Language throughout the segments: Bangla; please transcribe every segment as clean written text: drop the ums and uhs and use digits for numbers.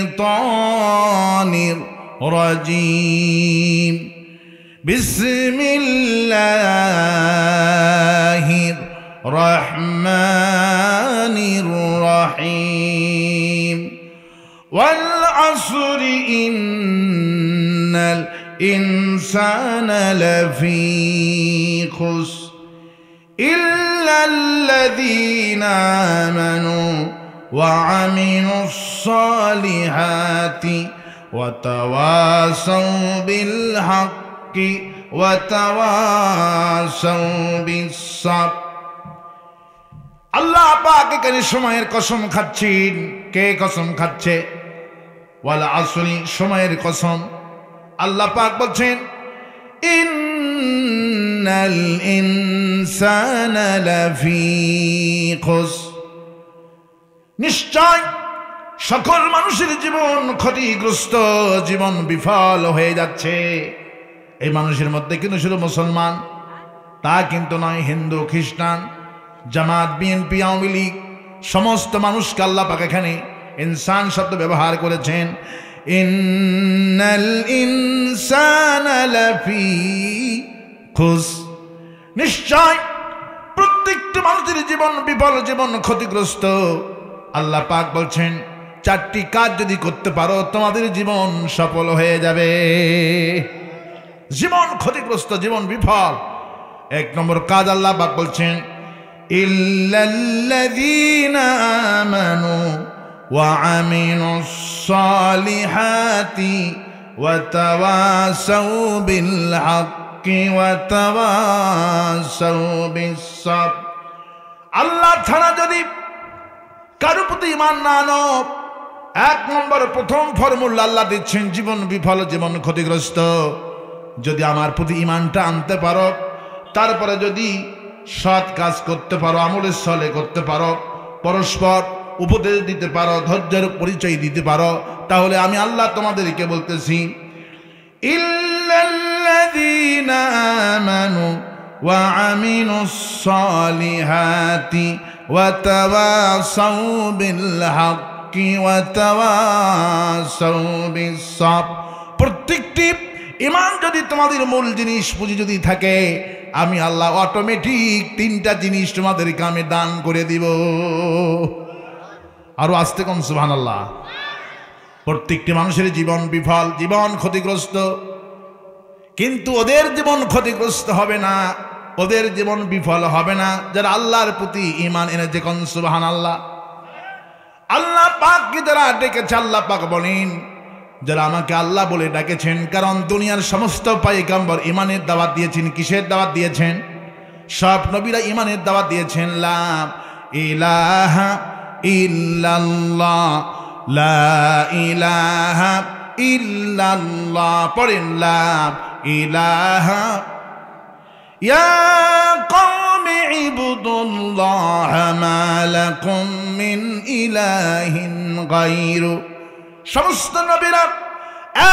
الشيطان الرجيم بسم الله الرحمن الرحيم والعصر إن الإنسان لفي خسر إلا الذين آمنوا وعملوا الصالحات وتواصوا بالحق وتواصوا بالصبر আল্লাহ পাক এখানে সময়ের কসম খাচ্ছেন। কে কসম খাচ্ছে? ওয়াল আসরি, সময়ের কসম। আল্লাহ পাক বলছেন ইন্নাল ইনসানা লাফি খুসর, নিশ্চয় সকল মানুষের জীবন ক্ষতিগ্রস্ত, জীবন বিফল হয়ে যাচ্ছে। এই মানুষের মধ্যে কিন্তু শুধু মুসলমান তা কিন্তু নয়, হিন্দু, খ্রিস্টান, জামাত, বিএনপি, আওয়ামী লীগ, সমস্ত মানুষকে আল্লাহ পাক এখানে ইনসান শব্দ ব্যবহার করেছেন। ইন্নাল ইনসানা লাফি খুসর, নিশ্চয় প্রত্যেকটা মানুষের জীবন বিফল, জীবন ক্ষতিগ্রস্ত। আল্লাহ পাক বলছেন চারটি কাজ যদি করতে পারো তোমাদের জীবন সফল হয়ে যাবে। জীবন ক্ষতিগ্রস্ত, জীবন বিফল। এক নম্বর কাজ আল্লাহ পাক বলছেন ইল্লাল্লাযীনা আমানু ওয়া আমিলুস সালিহাতি ওয়া তাওয়াসাউ বিল হাক্কি ওয়া তাওয়াসাউ বিস সাবর। আল্লাহ ছাড়া যদি কারো প্রতি ঈমান না আনো, এক নম্বর প্রথম ফর্মুলা আল্লাহ দিচ্ছেন জীবন বিফল, জীবন ক্ষতিগ্রস্ত। যদি আমার প্রতি ঈমানটা আনতে পারো, তারপরে যদি সৎ কাজ করতে পারো, আমলে সলে করতে পারো, পরস্পর উপদেশ দিতে পারো, ধৈর্যের পরিচয় দিতে পারো, তাহলে আমি আল্লাহ তোমাদেরকে বলতেছি ইল্লাল্লাযীনা আমানু ওয়া আমিলুস সালিহাতি ওয়া তাওয়াসাউ বিল হাক্কি ওয়া তাওয়াসাউ বিস সাবর। প্রত্যেকটি ঈমান যদি তোমাদের মূল জিনিস পুঁজি যদি থাকে, আমি আল্লাহ অটোমেটিক তিনটা জিনিস তোমাদেরকে আমি দান করে দিব। আরো আস্তে কোন সুবহানাল্লাহ। প্রত্যেকটি মানুষের জীবন বিফল, জীবন ক্ষতিগ্রস্ত, কিন্তু ওদের জীবন ক্ষতিগ্রস্ত হবে না, ওদের জীবন বিফল হবে না যারা আল্লাহর প্রতি ঈমান এনেছে। কোন সুবহানাল্লাহ। আল্লাহ পাককে যারা ডেকেছে, আল্লাহ পাক বলেন যারা আমাকে আল্লাহ বলে ডাকেছেন, কারণ দুনিয়ার সমস্ত পয়গম্বর ঈমানের দাওয়াত দিয়েছেন। কিসের দাওয়াত দিয়েছেন? সব নবীরা ঈমানের দাওয়াত দিয়েছেন। লা ইলাহা ইল্লাল্লাহ, লা ইলাহা ইল্লাল্লাহ। পড়েন লা ইলাহা ইয়া কওমি ইবুদুল্লাহ মা লাকুম মিন ইলাহিন গায়রু। সমস্ত নবীরা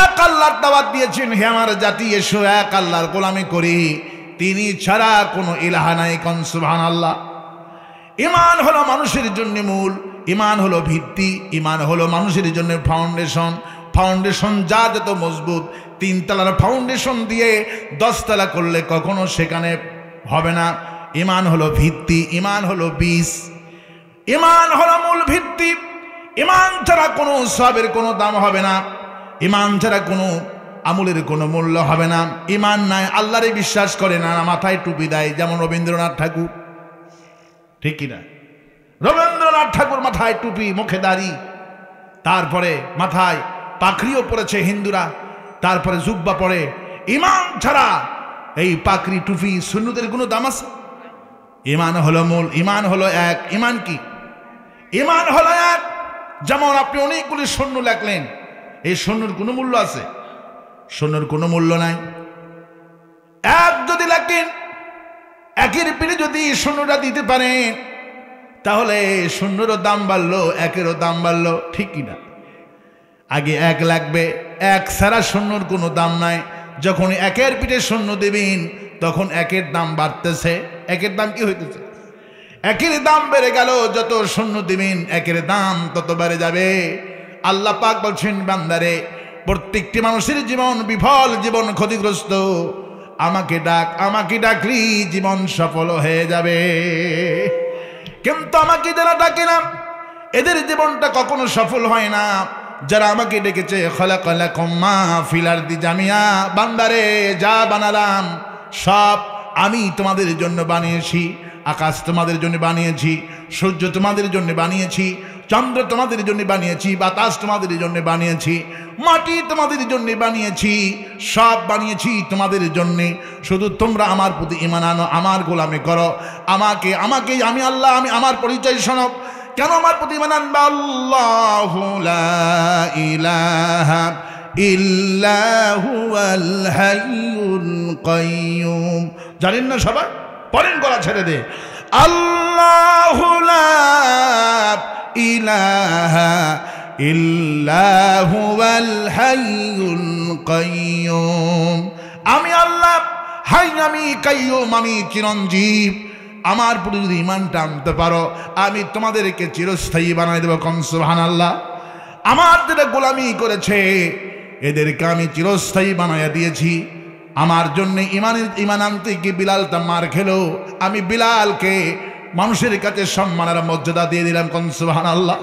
এক আল্লাহর দাওয়াত দিয়েছেন, হে আমার জাতি এসো এক আল্লাহর গোলামি করি, তিনি ছাড়া কোনো ইলাহা নাই। কোন সুবহানাল্লাহ। ঈমান হলো মানুষের জন্য মূল, ঈমান হলো ভিত্তি, ঈমান হলো মানুষের জন্য ফাউন্ডেশন। ফাউন্ডেশন যা যত মজবুত, তিনতলার ফাউন্ডেশন দিয়ে 10 তলা করলে কখনো সেখানে হবে না। ঈমান হলো ভিত্তি, ঈমান হলো বীজ, ঈমান হলো মূল ভিত্তি। ঈমান ছাড়া কোনো সবের কোনো দাম হবে না, ঈমান ছাড়া কোনো আমলের কোনো মূল্য হবে না। ঈমান নাই, আল্লাহরে বিশ্বাস করে না, মাথায় টুপি দেয়, যেমন রবীন্দ্রনাথ ঠাকুর, ঠিক কিনা? রবীন্দ্রনাথ ঠাকুর মাথায় টুপি, মুখে দাড়ি, তারপরে মাথায় পাখড়িও পরেছে হিন্দুরা, তারপরে জুব্বা পরে। ঈমান ছাড়া এই পাখড়ি, টুপি, সুন্নতের কোনো দাম আছে? ঈমান হলো মূল, ঈমান হলো এক। ঈমান কি? ঈমান হলো এক। যেমন আপনি অনেকগুলি সৈন্য লেখলেন, এই সৈন্যর কোনো মূল্য আছে? সৈন্যর কোনো মূল্য নাই। এক যদি লেখেন, একের পিঠে যদি সৈন্যটা দিতে পারেন, তাহলে সৈন্যরও দাম বাড়লো, একেরও দাম বাড়লো, ঠিক কিনা? আগে এক লাগবে, এক ছাড়া সৈন্যর কোনো দাম নাই। যখন একের পিঠে সৈন্য দেবেন, তখন একের দাম বাড়তেছে। একের দাম কি হইতেছে? একের দাম বেড়ে গেল, যত শূন্য দিবেন একের দাম তত বেড়ে যাবে। আল্লাহ পাক বলছেন, বান্দারে প্রত্যেকটি মানুষের জীবন বিফল, জীবন ক্ষতিগ্রস্ত, আমাকে ডাক, আমাকে ডাকলি জীবন সফল হয়ে যাবে। কিন্তু আমাকে যারা ডাকে না এদের জীবনটা কখনো সফল হয় না। যারা আমাকে ডেকেছে, খালাকালাকুম মা ফিল আরদি জামিয়া, বান্দারে যা বানালাম সব আমি তোমাদের জন্য বানিয়েছি। আকাশ তোমাদের জন্য বানিয়েছি, সূর্য তোমাদের জন্য বানিয়েছি, চন্দ্র তোমাদের জন্য বানিয়েছি, বাতাস তোমাদের জন্য বানিয়েছি, মাটি তোমাদের জন্য বানিয়েছি, সব বানিয়েছি তোমাদের জন্য। শুধু তোমরা আমার প্রতি ঈমান আনো, আমার গোলামি করো, আমাকে আমাকে আমি আল্লাহ, আমি আমার পরিচয় শোনো। কেন আমার প্রতি ঈমান আনবা? আল্লাহু লা ইলাহা ইল্লা হুয়াল হাইয়ুল কাইয়্যুম। জানেন না সবাই? পড়েন, গলা ছেড়ে দে। আল্লাহু লা ইলাহা ইল্লা হুয়াল হাইয়ুল কাইয়্যুম। আমি আল্লাহ, হাই, আমি কাইয়্যুম, আমি চিরঞ্জীব। আমার প্রতি যদি ঈমানটা আনতে পারো, আমি তোমাদেরকে চিরস্থায়ী বানাই দেবো। কোন সুবহানাল্লাহ। আমার যেটা গোলামি করেছে এদেরকে আমি চিরস্থায়ী বানাইয়া দিয়েছি। আমার জন্য ঈমান আনতে কি বিলালটা মার খেলো, আমি বিলালকে মানুষের কাছে সম্মানের মর্যাদা দিয়ে দিলাম। কোন সুবহানাল্লাহ।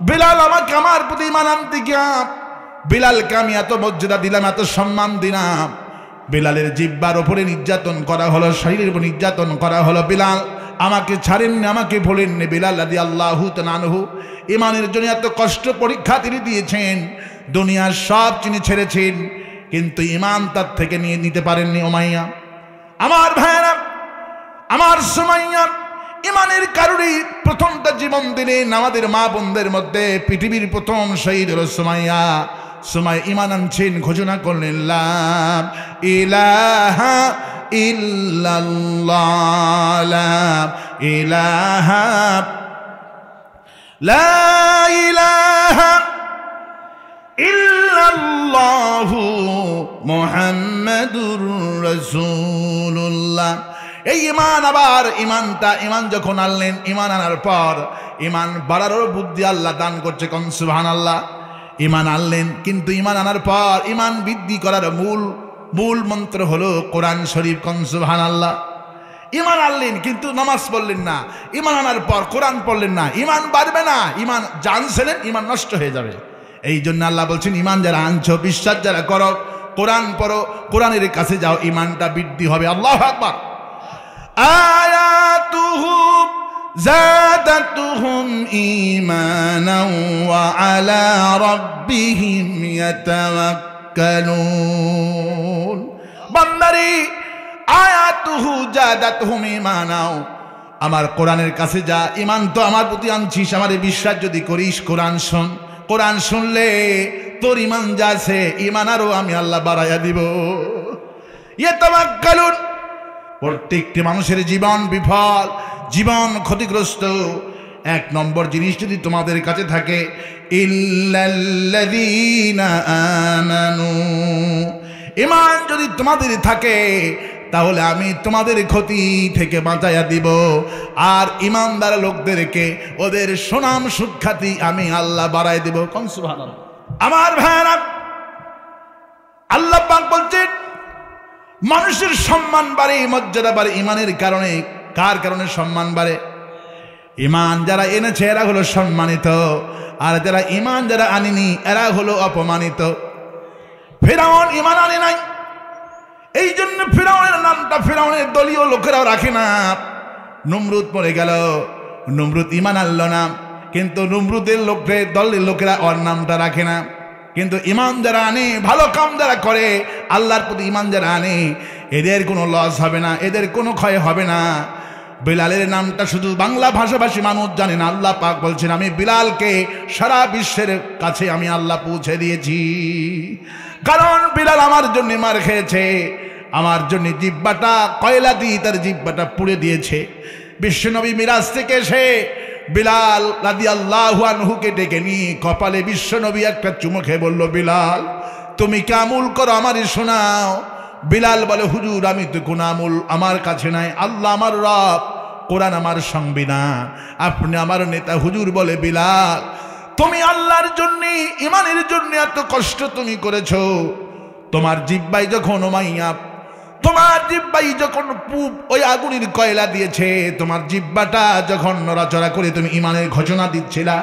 বিলাল আমাকে আমার প্রতি ঈমান আনতে গিয়া বিলালকে আমি এত মর্যাদা দিলাম, এত সম্মান দিলাম। বিলালের জিহ্বার উপরে নির্যাতন করা হলো, শরীরের উপর নির্যাতন করা হলো। বিলাল আমাকে ছাড়েননি, আমাকে ভোলেননি। বিলাল রাদিয়াল্লাহু তাআলা আনহু ঈমানের জন্য এত কষ্ট পরীক্ষা তিনি দিয়েছেন, দুনিয়ার সব চিনি ছেড়েছেন, কিন্তু ঈমান তার থেকে নিয়ে নিতে পারেননি উমাইয়া। আমার ভাইরা, আমার সুমাইয়া ঈমানের কারণে প্রথমটা জীবন দিলেন। আমাদের মা বোনদের মধ্যে পৃথিবীর প্রথম শহীদ হলো সুমাইয়া। সুমাইয়া ঈমান আনছেন, ঘোষণা করলেন লা ইলাহা ইল্লাল্লাহ, লা ইলাহা, লা ইলাহা ইল্লাল্লাহু মুহাম্মাদুর রাসূলুল্লাহ। এই ঈমান, আবার ঈমান যখন আনলেন, ঈমান আনার পর ঈমান বাড়ারও বুদ্ধি আল্লাহ দান করছে। কোন সুবহানাল্লাহ। ঈমান আনলেন, কিন্তু ঈমান আনার পর ঈমান বৃদ্ধি করার মূল মন্ত্র হলো কোরআন শরীফ। কোন সুবহানাল্লাহ। ঈমান আনলেন কিন্তু নামাজ পড়লেন না, ঈমান আনার পর কোরআন পড়লেন না, ঈমান বাড়বে না। ঈমান জানছিলেন ঈমান নষ্ট হয়ে যাবে। এই জন্য আল্লাহ বলছেন, ঈমান যারা আনছো, বিশ্বাস যারা করো, কোরআন পড়ো, কোরআনের কাছে যাও, ঈমানটা বৃদ্ধি হবে। আল্লাহু আকবার। আয়াতুহু যাদাতুহুম ঈমানান ওয়া আলা রাব্বিহিম ইয়াতাওয়াক্কালুন। বান্দারে, আয়াতুহু যাদাতুহুম ঈমানাও, আমার কোরআনের কাছে যা, ঈমান তো আমার প্রতি আনছিস, আমার বিশ্বাস যদি করিস, কোরআন শোন। কোরআন শুনলে তোর ঈমান যা আছে, ঈমান আরো আমি আল্লাহ বাড়াইয়া দিব। ইয়াতাওয়াক্কালুন। প্রত্যেকটি মানুষের জীবন বিফল, জীবন ক্ষতিগ্রস্ত। এক নম্বর জিনিস যদি তোমাদের কাছে থাকে, ইল্লাল্লাযীনা আমানু, ঈমান যদি তোমাদের থাকে তাহলে আমি তোমাদের ক্ষতি থেকে বাঁচাইয়া দিব। আর ঈমানদার লোকদেরকে, ওদের সুনাম সুখ্যাতি আমি আল্লাহ বাড়াই দিব। কোন সুবহানাল্লাহ। আমার ভাইরা, আল্লাহ পাক বলছেন মানুষের সম্মান বাড়ে, মর্যাদা বাড়ে ঈমানের কারণে। কার কারণে সম্মান বাড়ে? ঈমান যারা এনেছে এরা হলো সম্মানিত, আর যারা ঈমান যারা আনেনি এরা হলো অপমানিত। ফিরআউন ঈমান আনে নাই, এই জন্য ফিরআউনের নামটা ফিরআউনের দলীয় লোকেরাও রাখে না। নমরুদ পড়ে গেল, নমরুদ ঈমান আনলো না, কিন্তু নমরুদের দলের লোকেরা ওর নামটা রাখে না। কিন্তু ঈমান যারা আনে, ভালো কাম যারা করে, আল্লাহর প্রতি ঈমান যারা আনে, এদের কোনো লস হবে না, এদের কোনো ক্ষয় হবে না। বিলালের নামটা শুধু বাংলা ভাষাভাষী মানুষ জানে না। আল্লাহ পাক বলছেন, আমি বিলালকে সারা বিশ্বের কাছে আমি আল্লাহ পৌঁছে দিয়েছি। কারণ বিলাল আমার জন্য মার খেয়েছে, আমার জন্য জিহ্বাটা কয়লা দিয়ে তার জিহ্বাটা পুড়ে দিয়েছে। বিশ্বনবী মিরাজ থেকে এসে বিলাল রাদিয়াল্লাহু আনহুকে ডেকে নিয়ে কপালে বিশ্বনবী একটা চুমু খেয়ে বলল, বিলাল তুমি কি আমল করো, আমারই শোনাও। বিলাল বলে, হুজুর আমি তো কোনো আমল আমার কাছে নাই, আল্লাহ আমার রব কোরআন আমার সংবিধান, আপনি আমার নেতা। হুজুর বলে, বিলাল তুমি আল্লাহর জন্য, ইমানের জন্য এত কষ্ট তুমি করেছো, তোমার জিহ্বাই যখন উমাইয়া, তোমার জিহ্বাই যখন ওই আগুনের কয়লা দিয়েছে, তোমার জিহ্বাটা যখন নড়াচড়া করে তুমি ইমানের ঘোষণা দিচ্ছিলা,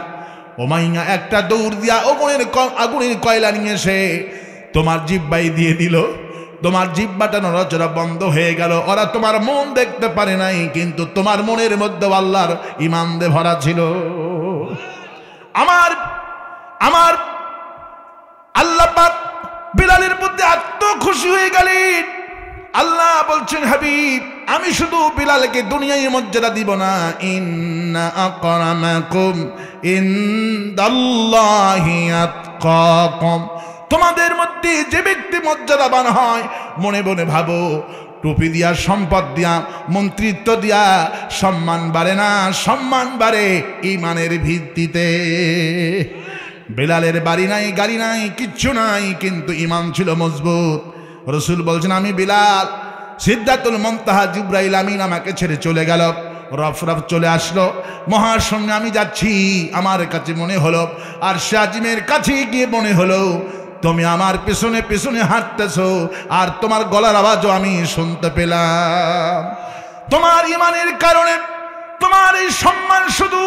উমাইয়া একটা দৌড় দিয়া আগুনের কয়লা নিয়ে এসে তোমার জিহ্বাই দিয়ে দিল, তোমার জিহ্বাটা নড়াচড়া বন্ধ হয়ে গেল। ওরা তোমার মন দেখতে পারে নাই, কিন্তু তোমার মনের মধ্যে আল্লাহর ঈমান দিয়ে ভরা ছিল। আমার আল্লাহ পাক বিলালের মধ্যে এত খুশি হয়ে গেলেন। আল্লাহ বলছেন, হাবিব আমি শুধু বিলালকে দুনিয়ায় মর্যাদা দিব না, ইন্না আকরামাকুম ইনদাল্লাহি আতকাকুম, তোমাদের মধ্যে যে ব্যক্তি মর্যাদাবান হয়, মনে মনে ভাবো টুপি দিয়া, সম্পদ দিয়া, মন্ত্রিত্ব দিয়া সম্মান বাড়ে না, সম্মান বাড়ে ঈমানের ভিত্তিতে। বিলালের বাড়ি নাই, গাড়ি নাই, কিচ্ছু নাই, কিন্তু ঈমান ছিল মজবুত। রাসূল বলছেন, আমি বিলাল, সিদরাতুল মুনতাহা জিবরাইল আমিন আমাকে ছেড়ে চলে গেল, রফ চলে আসলো, মহাশূন্যে আমি যাচ্ছি, আমার কাছে মনে হলো আর আজিমের কাছে গিয়ে মনে হলো তুমি আমার পেছনে পেছনে হাঁটতেছো, আর তোমার গলার আওয়াজও আমি শুনতে পেলাম। তোমার ঈমানের কারণে তোমার এই সম্মান শুধু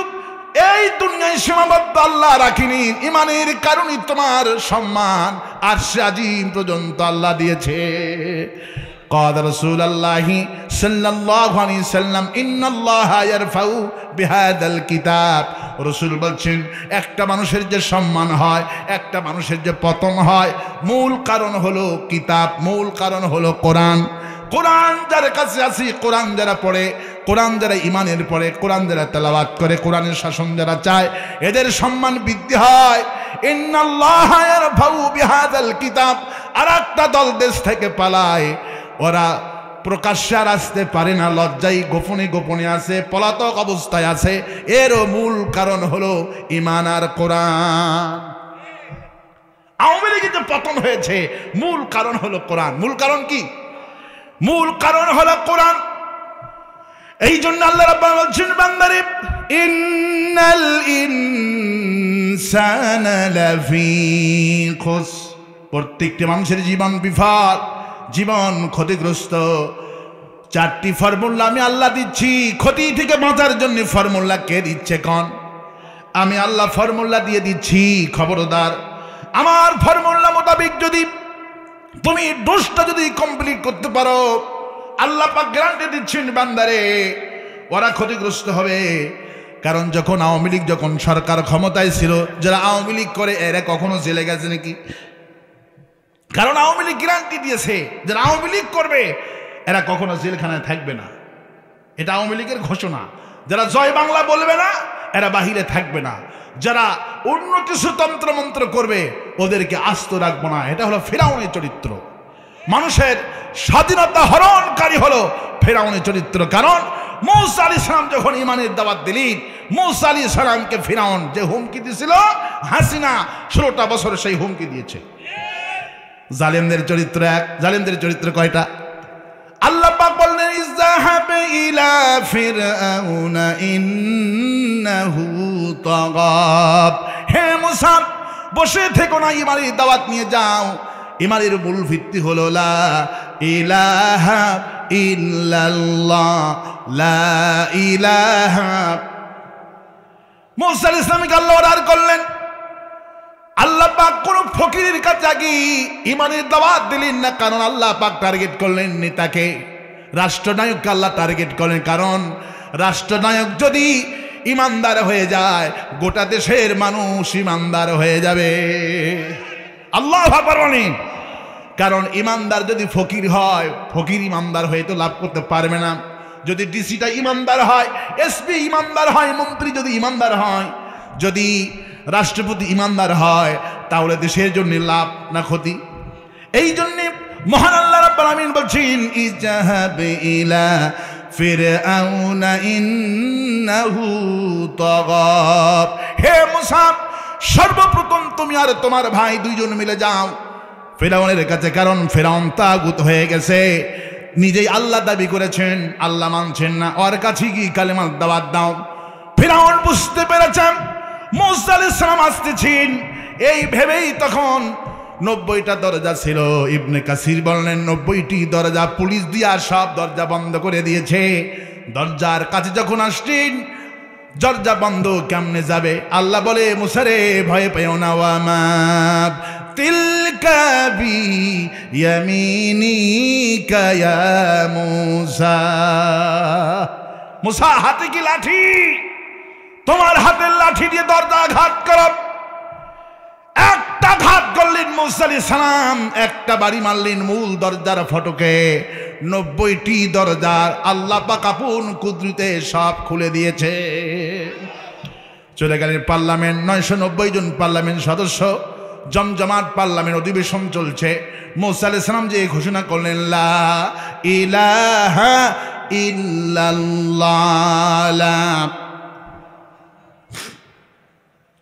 এই দুনিয়ায় সীমাবদ্ধ আল্লাহ রাখিনি, ঈমানের কারণে তোমার সম্মান আরশে আজিম পর্যন্ত আল্লাহ দিয়েছে। قال رسول الله صلى الله عليه وسلم ان الله يرفع بهذا الكتاب, রাসূল বলছেন একটা মানুষের যে সম্মান হয়, একটা মানুষের যে পতন হয়, মূল কারণ হলো কিতাব, মূল কারণ হলো কোরআন। কোরআন যার কাছে আছে, কোরআন যারা পড়ে, কোরআন যারা ঈমানের পড়ে, কোরআন যারা তেলাওয়াত করে, কোরআনের শাসন যারা চায়, এদের সম্মান বৃদ্ধি হয়। ইন্নাল্লাহা ইয়ারফাউ বিহাযাল কিতাব, আর একটা দল দেশ থেকে পালায়, ওরা প্রকাশ্যে আর আসতে পারে না, লজ্জায় গোপনে গোপনে আছে, পলাতক অবস্থায় আছে। এরও মূল কারণ হলো ঈমান আর কোরআন। আওয়ামী লীগের যে পতন হয়েছে, মূল কারণ হলো কোরআন। মূল কারণ কি? মূল কারণ হলো কোরআন। এই জন্য আল্লাহ রাব্বুল আলামিন বলছেন, বান্দারে ইন্নাল ইনসানা লাফি খুস, প্রত্যেকটি মানুষের জীবন বিফল, জীবন ক্ষতিগ্রস্ত। চারটি ফর্মুলা আমি আল্লাহ দিচ্ছি, ক্ষতি থেকে বাঁচার জন্য ফর্মুলা কে দিচ্ছে কোন? আমি আল্লাহ ফর্মুলা দিয়ে দিচ্ছি। খবরদার, আমার ফর্মুলা মোতাবেক যদি তুমি দোষটা যদি কমপ্লিট করতে পারো, আল্লাহ পাক গ্যারান্টি দিচ্ছেন বান্দারে ওরা ক্ষতিগ্রস্ত হবে। কারণ যখন আওয়ামী লীগ যখন সরকার ক্ষমতায় ছিল, যারা আওয়ামী লীগ করে এরা কখনো জেলে গেছে নাকি? কারণ আওয়ামী লীগ গ্যারান্টি দিয়েছে যারা আওয়ামী লীগ করবে এরা কখনো জেলখানায় থাকবে না। এটা আওয়ামী লীগের ঘোষণা। যারা জয় বাংলা বলবে না এরা বাহিরে থাকবে না। যারা অন্য কিছু তন্ত্রমন্ত্র করবে ওদেরকে আস্ত রাখবো না। এটা হলো ফিরাউনের চরিত্র। মানুষের স্বাধীনতা হরণকারী হলো ফিরাউনের চরিত্র। কারণ মূসা আলাইহিস সালাম যখন ঈমানের দাওয়াত দিলেন, মূসা আলাইহিস সালামকে ফিরাউন যে হুমকি দিয়েছিল, হাসিনা 16টা বছর সেই হুমকি দিয়েছে। জালেমদের চরিত্র এক। জালেমদের চরিত্র কয়টা? আল্লাহ পাক বললেন, ইযহাব ইলা ফিরআউনা ইন্নাহু তাগাব, হে মূসা বসে থেকো না, ঈমানের দাওয়াত নিয়ে যাও। ঈমানের মূল ভিত্তি হলো লা ইলাহা ইল্লাল্লাহ, লা ইলাহা। মূসা আলাইহিস সালামকে আল্লাহ অর্ডার করলেন। আল্লাহ পাক কোন ফকিরের কাছে গিয়ে ঈমানের দাওয়াত দিলেন না, কারণ আল্লাহ পাক টার্গেট করলেন নেতাকে, রাষ্ট্রনায়ককে আল্লাহ টার্গেট করলেন। কারণ রাষ্ট্রনায়ক যদি ইমানদার হয়ে যায়, গোটা দেশের মানুষ ইমানদার হয়ে যাবে। আল্লাহু আকবার বলেন। কারণ ইমানদার যদি ফকির হয়, ফকির ইমানদার হয়ে তো লাভ করতে পারবে না। যদি ডিসিটা ইমানদার হয়, এসপি ইমানদার হয়, মন্ত্রী যদি ইমানদার হয়, যদি রাষ্ট্রপতি ইমানদার হয়, তাহলে দেশের জন্য লাভ না ক্ষতি? এই জন্য মহান আল্লাহ রাব্বুল আলামিন বলছেন, ইযহাব ইলা ফিরআউনা ইন্নাহু তাগাব, হে মূসা সর্বপ্রথম তুমি আর তোমার ভাই দুইজন মিলে যাও ফিরআউনের কাছে। কারণ ফিরআউন তাগুত হয়ে গেছে, নিজেই আল্লাহ দাবি করেছেন, আল্লাহ মানছেন না, ওর কাছে কি কালেমার দাওয়াত দাও। ফিরআউন বুঝতে পেরেছেন মূসা আলাইহিস সালাম আসতেছেন, এই ভেবেই তখন 90টা দরজা ছিল। ইবনে কাসির বললেন 90টি দরজা পুলিশ দিয়া সব দরজা বন্ধ করে দিয়েছে। দরজার কাছে যখন আসছেন, দরজা বন্ধ কেমনে যাবে? আল্লাহ বলে, মূসা রে ভয় পেও না, ওয়ামা তিলকা বিয়ামিনিকা ইয়া মূসা। মূসা হাতে কি লাঠি? তোমার হাতের লাঠি দিয়ে দরজা আঘাত করো। একটা ঘাত করলেন মূসা আলাইহিস সালাম, একটা বাড়ি মারলেন মূল দরজার ফটকে। 90টি দরজার আল্লাহ পাক আপন কুদরতে সব খুলে দিয়েছে। চলে গেলেন পার্লামেন্ট, 990 জন পার্লামেন্ট সদস্য, জমজমাট পার্লামেন্ট অধিবেশন চলছে। মূসা আলাইহিস সালাম যে ঘোষণা করলেন, লা ইলাহা ইল্লাল্লাহ,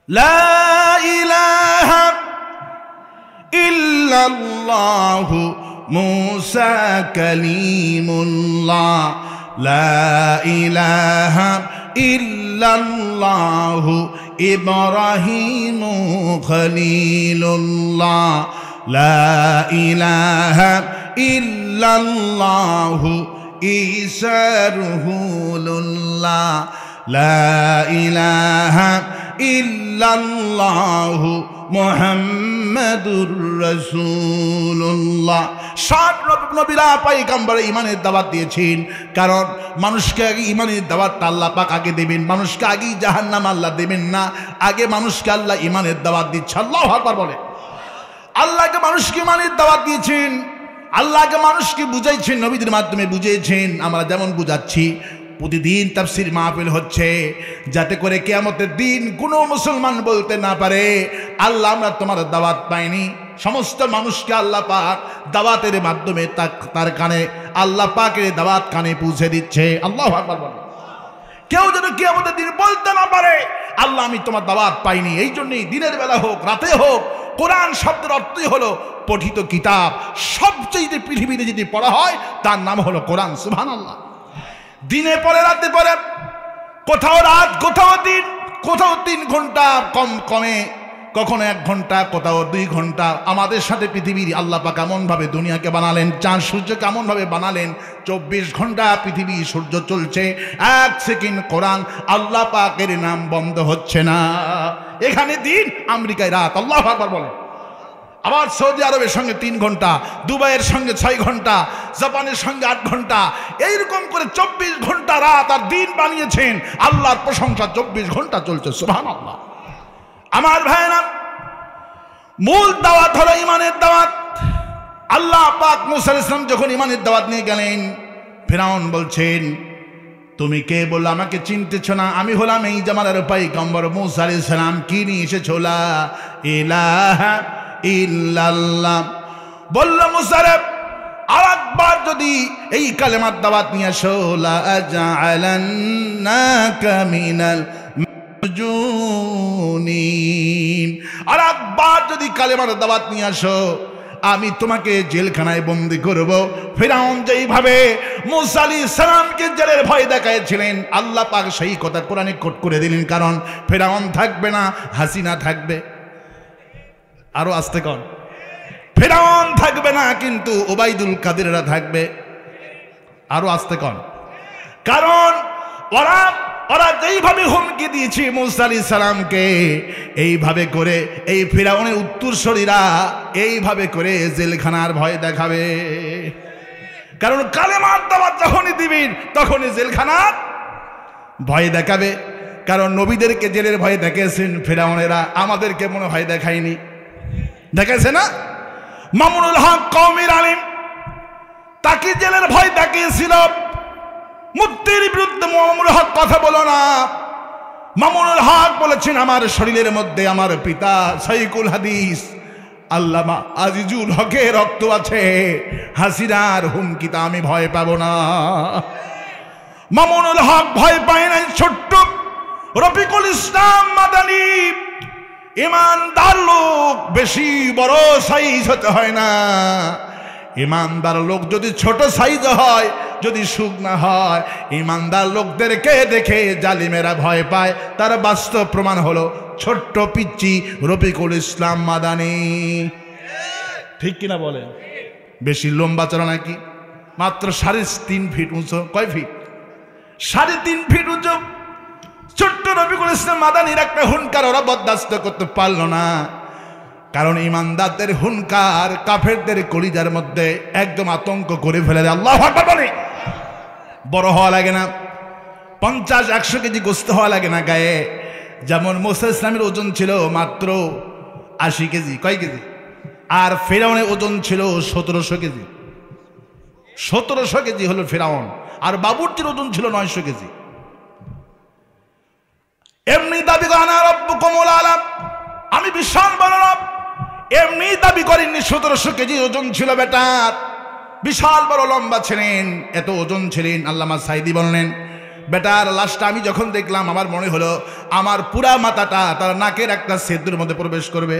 লা ইলাহা ইল্লাল্লাহু মূসা কালিমুল্লাহ, লা ইলাহা ইল্লাল্লাহু ইব্রাহিম খলিলুল্লাহ, লা ইলাহা ইল্লাল্লাহু ঈসা রুহুল্লাহ, লা ইলাহা ইল্লাল্লাহু মুহাম্মাদুর রাসূলুল্লাহ। সব নবীরা পয়গম্বর ইমানের দাওয়াত দিয়েছেন, কারণ মানুষকে আগে ইমানের দাওয়াতটা আল্লাহ পাক আগে দেবেন। মানুষকে আগেই জাহান্নাম আল্লাহ দেবেন না, আগে মানুষকে আল্লাহ ইমানের দাওয়াত দিচ্ছে। আল্লাহু আকবার বলে। আল্লাহকে মানুষকে ইমানের দাওয়াত দিয়েছেন, আল্লাহকে মানুষকে বুঝাইছেন, নবীদের মাধ্যমে বুঝিয়েছেন। আমরা যেমন বুঝাচ্ছি, প্রতিদিন তাফসীর মাহফিল হচ্ছে, যাতে করে কিয়ামতের দিন কোনো মুসলমান বলতে না পারে আল্লাহ আমরা তোমার দাওয়াত পাইনি। সমস্ত মানুষকে আল্লাহ পাক দাওয়াতের মাধ্যমে তার কানে আল্লাহ পাকের দাওয়াত কানে পৌঁছে দিচ্ছে। আল্লাহু আকবার বলে। কেউ যেন কিয়ামতের দিন বলতে না পারে আল্লাহ আমি তোমার দাওয়াত পাইনি। এই জন্যই দিনের বেলা হোক রাতে হোক, কোরআন শব্দের অর্থই হলো পঠিত কিতাব। সবচেয়ে পৃথিবীতে যদি পড়া হয় তার নাম হলো কোরআন। সুবহানাল্লাহ। দিনে পড়ে রাতে পড়ে, কোথাও রাত কোথাও দিন, কোথাও 3 ঘন্টা কম কমে, কখনো 1 ঘন্টা, কোথাও 2 ঘন্টা। আমাদের সাথে পৃথিবীর আল্লাহ পাক এমন ভাবে দুনিয়াকে বানালেন, চাঁদ সূর্য কেমন ভাবে বানালেন, 24 ঘন্টা পৃথিবী সূর্য চলছে, 1 সেকেন্ড কোরআন আল্লাহ পাকের নাম বন্ধ হচ্ছে না। এখানে দিন, আমেরিকায় রাত। আল্লাহু আকবার বলে। আবার সৌদি আরবের সঙ্গে 3 ঘন্টা, দুবাইয়ের সঙ্গে 6 ঘন্টা, জাপানের সঙ্গে 8 ঘন্টা, এইরকম করে 24 ঘন্টা রাত আর দিন বানিয়েছেন। আল্লাহর প্রশংসা 24 ঘন্টা চলছে। সুবহানাল্লাহ। আমার ভাইরা, মূল দাওয়াত হলো ইমানের দাওয়াত। আল্লাহ পাক মূসা আলাইহিস সালাম যখন ইমানের দাওয়াত নিয়ে গেলেন, ফিরআউন বলছেন, তুমি কে বললো আমাকে চিনতেছ না? আমি হলাম এই জামানার পয়গম্বর মূসা আলাইহিস সালাম। কি নিয়ে এসেছো? লা ইলাহা ইল্লাল্লাহ। বলল মূসা রে, আরেকবার যদি এই কালেমার দাওয়াত নিয়ে আসো, লা আজআলান্নাকা মিনাল মাজুনিন। আরেকবার যদি কালেমার দাওয়াত নিয়ে আসো, আমি তোমাকে জেলখানায় বন্দী করব। ফিরআউন যেইভাবে মূসা আলাইহিস সালামকে জেলের ভয় দেখাইছিলেন, আল্লাহ পাক সেই কথা কোরআনে কোট করে দিলেন। কারণ ফিরআউন থাকবে না, হাসিনা থাকবে। আরো আস্তে কন। ফিরআউন থাকবে না, কিন্তু ওবাইদুল কাদেররা থাকবে। আরো আস্তে কন। কারণ ওরা যেইভাবে হুমকি দিয়েছে মূসা আলাইহিস সালামকে, এইভাবে করে এই ফিরআউনের উত্তরসূরিরা এইভাবে করে জেলখানার ভয় দেখাবে। কারণ কালেমার দাওয়াত যখনই দিবেন তখনই জেলখানার ভয় দেখাবে। কারণ নবীদেরকে জেলের ভয় দেখিয়েছেন ফিরআউনেরা, আমাদেরকে মনে হয় দেখায়নি। দেখাইছে না? মামুনুল হক কওমের আলিম, তাকে জেলের ভয় দেখিয়েছিল। মুফতির বিরুদ্ধে মামুনুল হক কথা বলো না। মামুনুল হক বলেছেন, আমার শরীরের মধ্যে আমার পিতা শাইখুল হাদিস আল্লামা আজিজুল হকের রক্ত আছে, হাসিনার হুমকিতে আমি ভয় পাবো না। মামুনুল হক ভয় পায় নাই। ছোট্ট রফিকুল ইসলাম মাদানী ইমানদার লোক, বেশি বড় সাইজ হতে হয় না। ইমানদার লোক যদি ছোট সাইজ হয়, যদি শুকনা হয়, ইমানদার লোকদেরকে দেখে জালিমেরা ভয় পায়। তার বাস্তব প্রমাণ হলো ছোট্ট পিচ্চি রফিকুল ইসলাম মাদানী। ঠিক কিনা বলেন? বেশি লম্বা চড়া নাকি? মাত্র 3.5 ফিট উঁচু। কয় ফিট? 3.5 ফিট উঁচু ছোট্ট রফিকুল ইসলাম মাদানীর একটা হুনকার ওরা বরদাস্ত করতে পারলো না। কারণ ইমানদারদের হুনকার কাফেরদের কলিজার মধ্যে একদম আতঙ্ক করে ফেলে দেয়। আল্লাহু আকবার বলে। বড় হওয়া লাগে না, 50-100 কেজি গোস্ত হওয়া লাগে না গায়ে। যেমন মুসা ইসলামের ওজন ছিল মাত্র 80 কেজি। কয় কেজি? আর ফেরাউনের ওজন ছিল 1700 কেজি। 1700 কেজি হলো ফেরাউন, আর বাবুর্চির ওজন ছিল 900 কেজি। এমনি দাবি করে আনা রাব্বুকুমুল আলা, আমি বিশাল বড় রব। এমনি দাবি করেননি, 1700 কেজি ওজন ছিল বেটার। বিশাল বড় লম্বা ছিলেন, এত ওজন ছিলেন। আল্লামা সাইদি বললেন, বেটার লাশটা আমি যখন দেখলাম আমার মনে হলো আমার পুরা মাথাটা তার নাকের একটা ছিদ্রের মধ্যে প্রবেশ করবে।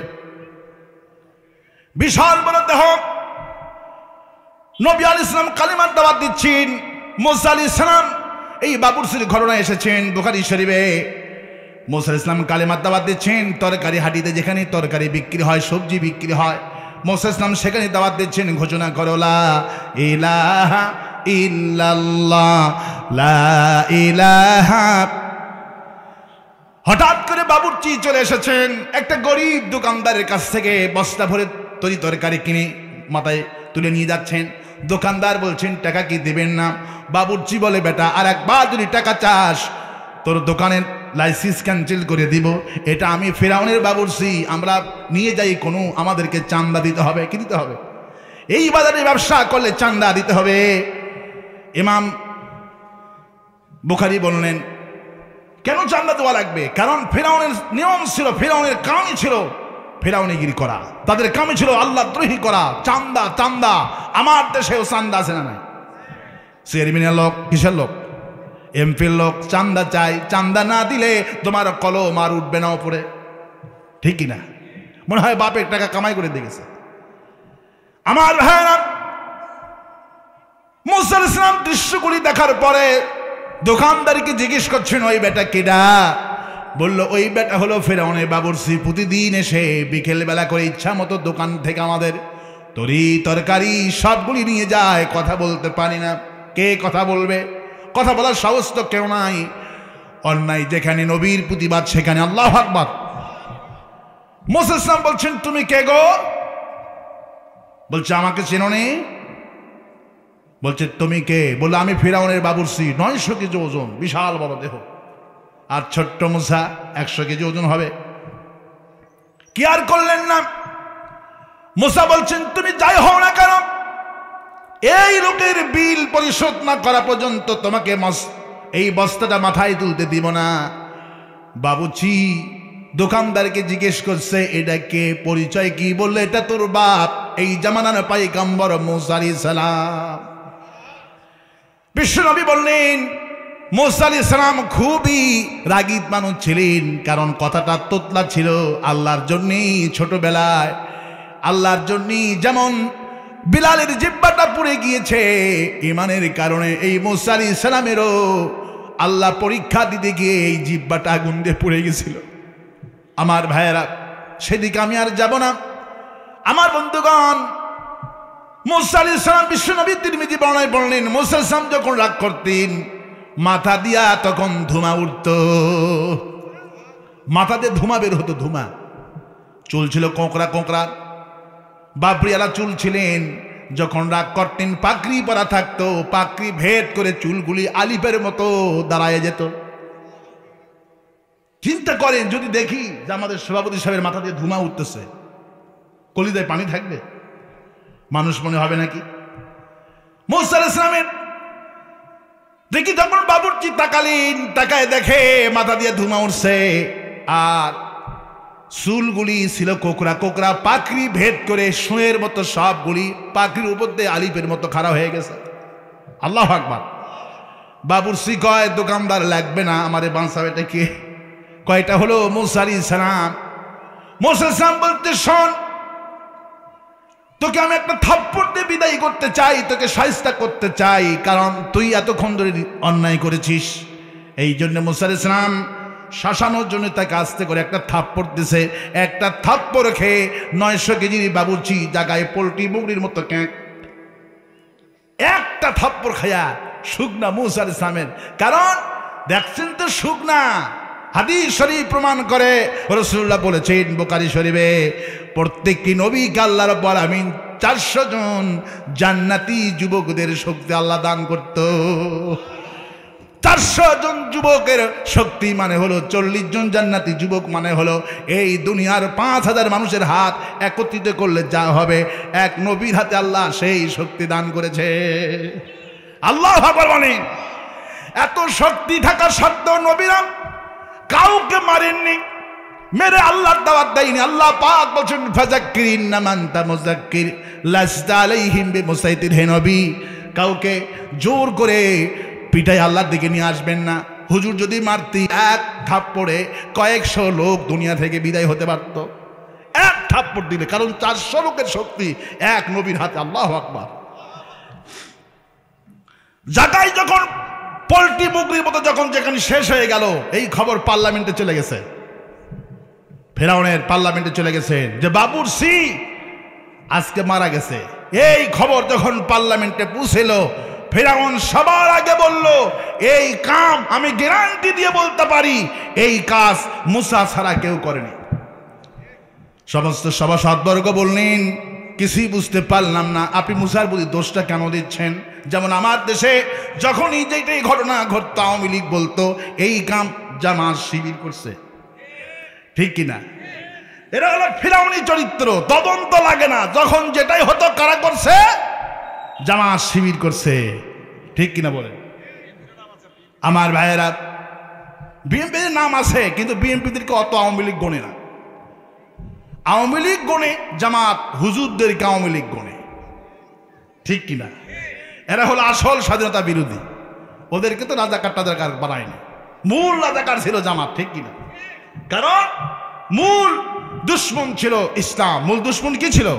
বিশাল বড় দেহ। নবী আলাইহিস সালাম কালিমার দাওয়াত দিচ্ছেন। মুসা আলাইহিস সালাম এই বাবুরচির ঘটনা এসেছেন বুখারী শরীফে। মুসা আলাইহিস সালাম কালিমার দাওয়াত দিচ্ছেন। তরকারি হাটিতে যেখানে তরকারি বিক্রি হয়, সবজি বিক্রি হয়, মুসা আলাইহিস সালাম সেখানে দাওয়াত দিচ্ছেন, ঘোষণা করো লা ইলাহা ইল্লাল্লাহ, লা ইলাহা। হঠাৎ করে বাবুর্চি চলে এসেছেন একটা গরিব দোকানদারের কাছ থেকে বস্তা ভরে তরি তরকারি কিনে মাথায় তুলে নিয়ে যাচ্ছেন। দোকানদার বলছেন, টাকা কি দেবেন না? বাবুর্চি বলে, বেটা আর একবার যদি টাকা চাস তোর দোকানের লাইসেন্স ক্যান্সেল করে দিব। এটা আমি ফেরাউনের বাবুর্চি, আমরা নিয়ে যাই কোনো, আমাদেরকে চান্দা দিতে হবে। কি দিতে হবে? এই বাজারে ব্যবসা করলে চান্দা দিতে হবে। ইমাম বুখারী বললেন, কেন চান্দা দেওয়া লাগবে? কারণ ফেরাউনের নিয়ম ছিল, ফেরাউনের কামই ছিল ফেরাউনিগিরি করা, তাদের কামই ছিল আল্লাহ দ্রোহী করা। চান্দা চান্দা, আমার দেশেও চান্দা আছে না নাই? চেয়ারম্যানের লোক, কিসের লোক? এমপির লোক চান্দা চাই। চান্দা না দিলে তোমার কলম আর উঠবে না উপরে। ঠিক কিনা? মনে হয় বাপের টাকা কামাই করে দেখেছে। আমার ভাইরা, মুসা আলাইহিস সালাম দৃশ্যগুলি দেখার পরে দোকানদারকে জিজ্ঞেস করছেন, ওই বেটা কেডা? বলল, ওই বেটা হলো ফেরাউনের বাবুর্চি। প্রতিদিন এসে বিকেল বেলা করে ইচ্ছা মতো দোকান থেকে আমাদের তরি তরকারি সবগুলি নিয়ে যায়। কথা বলতে পারি না। কে কথা বলবে? কথা বলার সাহস তো কেউ নাই। অন্যায় যেখানে নবীর প্রতিবাদ সেখানে আল্লাহু আকবার। মুসা আলাইহিস সালাম বলছেন, তুমি কে গো? বলছে, আমাকে চেনো নি? বলছে, তুমি কে? বললো, আমি ফেরাউনের বাবুর্চি। 900 কেজি ওজন, বিশাল বড় দেহ। আর ছোট্ট মুসা 100 কেজি ওজন হবে। কি আর করলেন না? মুসা বলছেন, তুমি যাই হও না কেন, এই লোকের বিল পরিশোধ না করা পর্যন্ত তোমাকে এই বস্তাটা মাথায় তুলতে দিব না। বাবুর্চি দোকানদারকে জিজ্ঞেস করছে, এটা কে? পরিচয় কি? বললে, এটা তোর বাপ, এই জামানার পয়গম্বর মুসা আলাইহিস সালাম। বিশ্বনবী বললেন, মুসা আলাইহিস সালাম খুবই রাগী মানুষ ছিলেন, কারণ কথাটা তোতলা ছিল আল্লাহর জন্যই। ছোটবেলায় আল্লাহর জন্যই যেমন বিলালের জিহ্বাটা পুড়ে গিয়েছে, ঈমানের কারণে এই মুসা আলাইহিস সালামেরও আল্লাহ পরীক্ষা দিতে গিয়ে এই জিহ্বাটা আগুন দিয়ে পুড়ে গেছিল। আমার ভাইয়েরা, সেদিকে আমি আর যাব না। আমার বন্ধুগণ, মুসা আলাইহিস সালাম বিশ্বনবী তিরমিজি বর্ণনায় বললেন, মুসা আলাইহিস সালাম যখন রাগ করতেন মাথা দিয়া তখন ধুমা উঠত। মাথা দিয়ে ধুমা বের হতো। ধুমা। চুল ছিল কোঁকড়া কোঁকড়া, বাবরিয়ালা চুল ছিলেন। যখন রাগ করতেন পাকড়ি পরা থাকতো, পাকড়ি ভেদ করে চুলগুলি আলিফের মতো দাঁড়ায় যেত। চিন্তা করেন, যদি দেখি যে আমাদের সভাপতি সাহেবের মাথা দিয়ে ধুমা উঠতেছে, কলিজায় পানি থাকবে? মানুষ মনে হবে নাকি? মুসা আলাইহিস সালামের দেখি যখন বাবুর্চি তাকালেন, তাকায় দেখে মাথা দিয়ে ধুমা উঠছে, আর চুলগুলি ছিল কোকড়া কোকড়া, পাকড়ি ভেদ করে সুঁয়ের মতো সবগুলি পাকড়ির উপর দিয়ে আলিফের মতো খাড়া হয়ে গেছে। আল্লাহু আকবার। বাবুর্চি কয়, দোকানদার লাগবে না, আমারে বাঁচাবে। এটা কে? কয়টা হলো মুসা আলাইহিস সালাম। মুসা আলাইহিস সালাম বলতে, শোন, তোকে আমি একটা থাপ্পড় দিয়ে বিদায় করতে চাই, তোকে শায়েস্তা করতে চাই, কারণ তুই এতক্ষণ ধরে অন্যায় করেছিস। এই জন্য মুসা আলাইহিস সালাম শাসানোর জন্য তাকে আস্তে করে একটা থাপ্পড় দিছে। একটা থাপ্পড় খেয়ে 900 কেজির বাবুর্চি জায়গায় পোল্ট্রি মুগরির মতো ক্যাঁক। একটা থাপ্পড় খায়া শুকনা মুসা আলাইহিস সালামের, কারণ দেখছেন তো শুকনা। হাদিস শরীফ প্রমাণ করে, রাসূলুল্লাহ বলেছেন বুখারী শরীফে, প্রত্যেকটি নবীকে আল্লাহ রাব্বুল আলামিন 400 জন জান্নাতি যুবকদের শক্তি আল্লাহ দান করত। 400 জন যুবকের শক্তি মানে হলো 40 জন জান্নাতি যুবক, মানে হলো এই দুনিয়ার 5000 মানুষের হাত একত্রিত করলে যা হবে, এক নবীর হাতে আল্লাহ সেই শক্তি দান করেছে। আল্লাহু আকবার বলেন। এত শক্তি থাকা সত্ত্বেও নবীরা কাউকে মারেননি, মেরে আল্লাহর দাওয়াত দেয়নি। আল্লাহ পাক বলেন ফাযাক্কির ইন্নামা আনতা মুযাক্কির লাস্তা আলাইহিম বিমুসাইতির। হে নবী, কাউকে জোর করে পিটাই আল্লাহর দিকে নিয়ে আসবেন না। হুজুর যদি মারতি, এক থাপ্পড়ে কয়েকশো লোক দুনিয়া থেকে বিদায় হতে পারত, এক থাপ্পড় দিলে। কারণ 400 লোকের শক্তি এক নবীর হাতে। আল্লাহু আকবার। জায়গায় যখন পোল্ট্রি মুগরির মতো যখন যেখানে শেষ হয়ে গেল, এই খবর পার্লামেন্টে চলে গেছে, ফেরাউনের পার্লামেন্টে চলে গেছে যে বাবুর্চি আজকে মারা গেছে। এই খবর যখন পার্লামেন্টে পৌঁছল, ফেরাউন সবার আগে বলল, এই কাম আমি গ্যারান্টি দিয়ে বলতে পারি এই কাজ মুসা ছাড়া কেউ করেনি। সমস্ত সভাসদবর্গ বললেন, কিছুই বুঝতে পারলাম না, আপনি মুসার প্রতি দোষটা কেন দিচ্ছেন? যেমন আমার দেশে যখনই যেটাই ঘটনা ঘটতো, আওয়ামী লীগ বলতো এই কাম জামাত শিবির করছে, ঠিক কিনা? এরা হলো ফিরাউনি চরিত্র, তদন্ত লাগে না, যখন যেটাই হতো কারা করছে, জামাত শিবির করছে, ঠিক কিনা বলেন? আমার ভাইয়েরা, বিএনপির নাম আছে, কিন্তু বিএনপিদেরকে অত আওয়ামী লীগ গণে না। আওয়ামী লীগ গণে জামাত, হুজুরদেরকে আওয়ামী লীগ গণে, ঠিক কিনা? এরা হলো আসল স্বাধীনতা বিরোধী। ওদেরকে তো রাজাকার টাজাকার বানায়নি, মূল রাজাকার ছিল জামাত, ঠিক কিনা? কারণ মূল দুশ্মন ছিল ইসলাম। মূল দুশ্মন কি ছিল?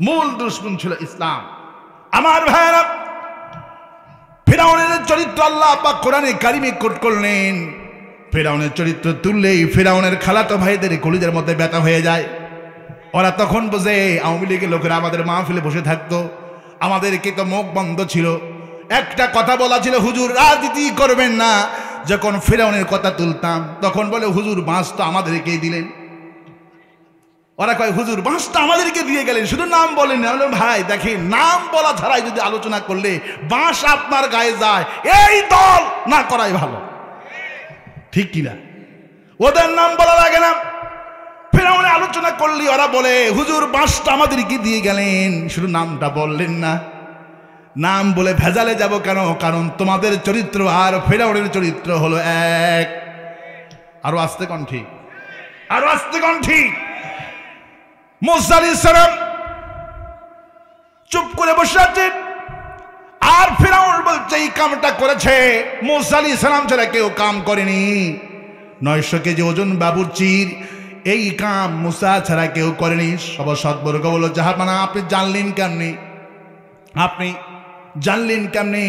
মূল দুশ্মন ছিল ইসলাম। আমার ভাইয়েরা, ফিরাউনের চরিত্র আল্লাহ পাক কোরআনে কারিমে কোট করলেন। ফিরাউনের চরিত্র তুললেই ফিরাউনের খালাতো ভাইদের কলিজার মধ্যে ব্যথা হয়ে যায়। ওরা তখন বোঝে আওয়ামী লীগের লোকেরা আমাদের মাহফিলে বসে থাকতো, আমাদেরকে তো মুখ বন্ধ ছিল, একটা কথা বলা ছিল, হুজুর রাজনীতি করবেন না। যখন ফিরাউনের কথা তুলতাম তখন বলে, হুজুর বাঁশ তো আমাদেরকেই দিলেন। ওরা কয়, হুজুর বাঁশটা আমাদেরকে দিয়ে গেলেন, শুধু নাম বলেন না। ভাই দেখেন, নাম বলা ছাড়াই যদি আলোচনা করলে বাঁশ আপনার গায়ে যায়, এই দল না করাই ভালো, ঠিক কিনা? ওদের নাম বলা লাগে না। ফিরাউনে আলোচনা করলে ওরা বলে, হুজুর বাঁশটা আমাদেরকে দিয়ে গেলেন, শুধু নামটা বললেন না। নাম বলে ভেজালে যাব কেন? কারণ তোমাদের চরিত্র আর ফিরাউনের চরিত্র হলো এক। আরো আস্তে কোন ঠিক, আরো আস্তে কোন ঠিক। মুসা আলাইহিস সালাম চুপ করে বসে আছেন, আর ফিরাউন বলছে এই কামটা করেছে মুসা আলাইহিস সালাম ছাড়া কেউ কাম করেনি। 900 কেজি ওজন বাবুর্চির এই কাম মুসা ছাড়া কেউ করেনি। সভাসদবর্গ বলল, জাহাপানা আপনি জানলেন কেমনি? আপনি জানলেন কেমনি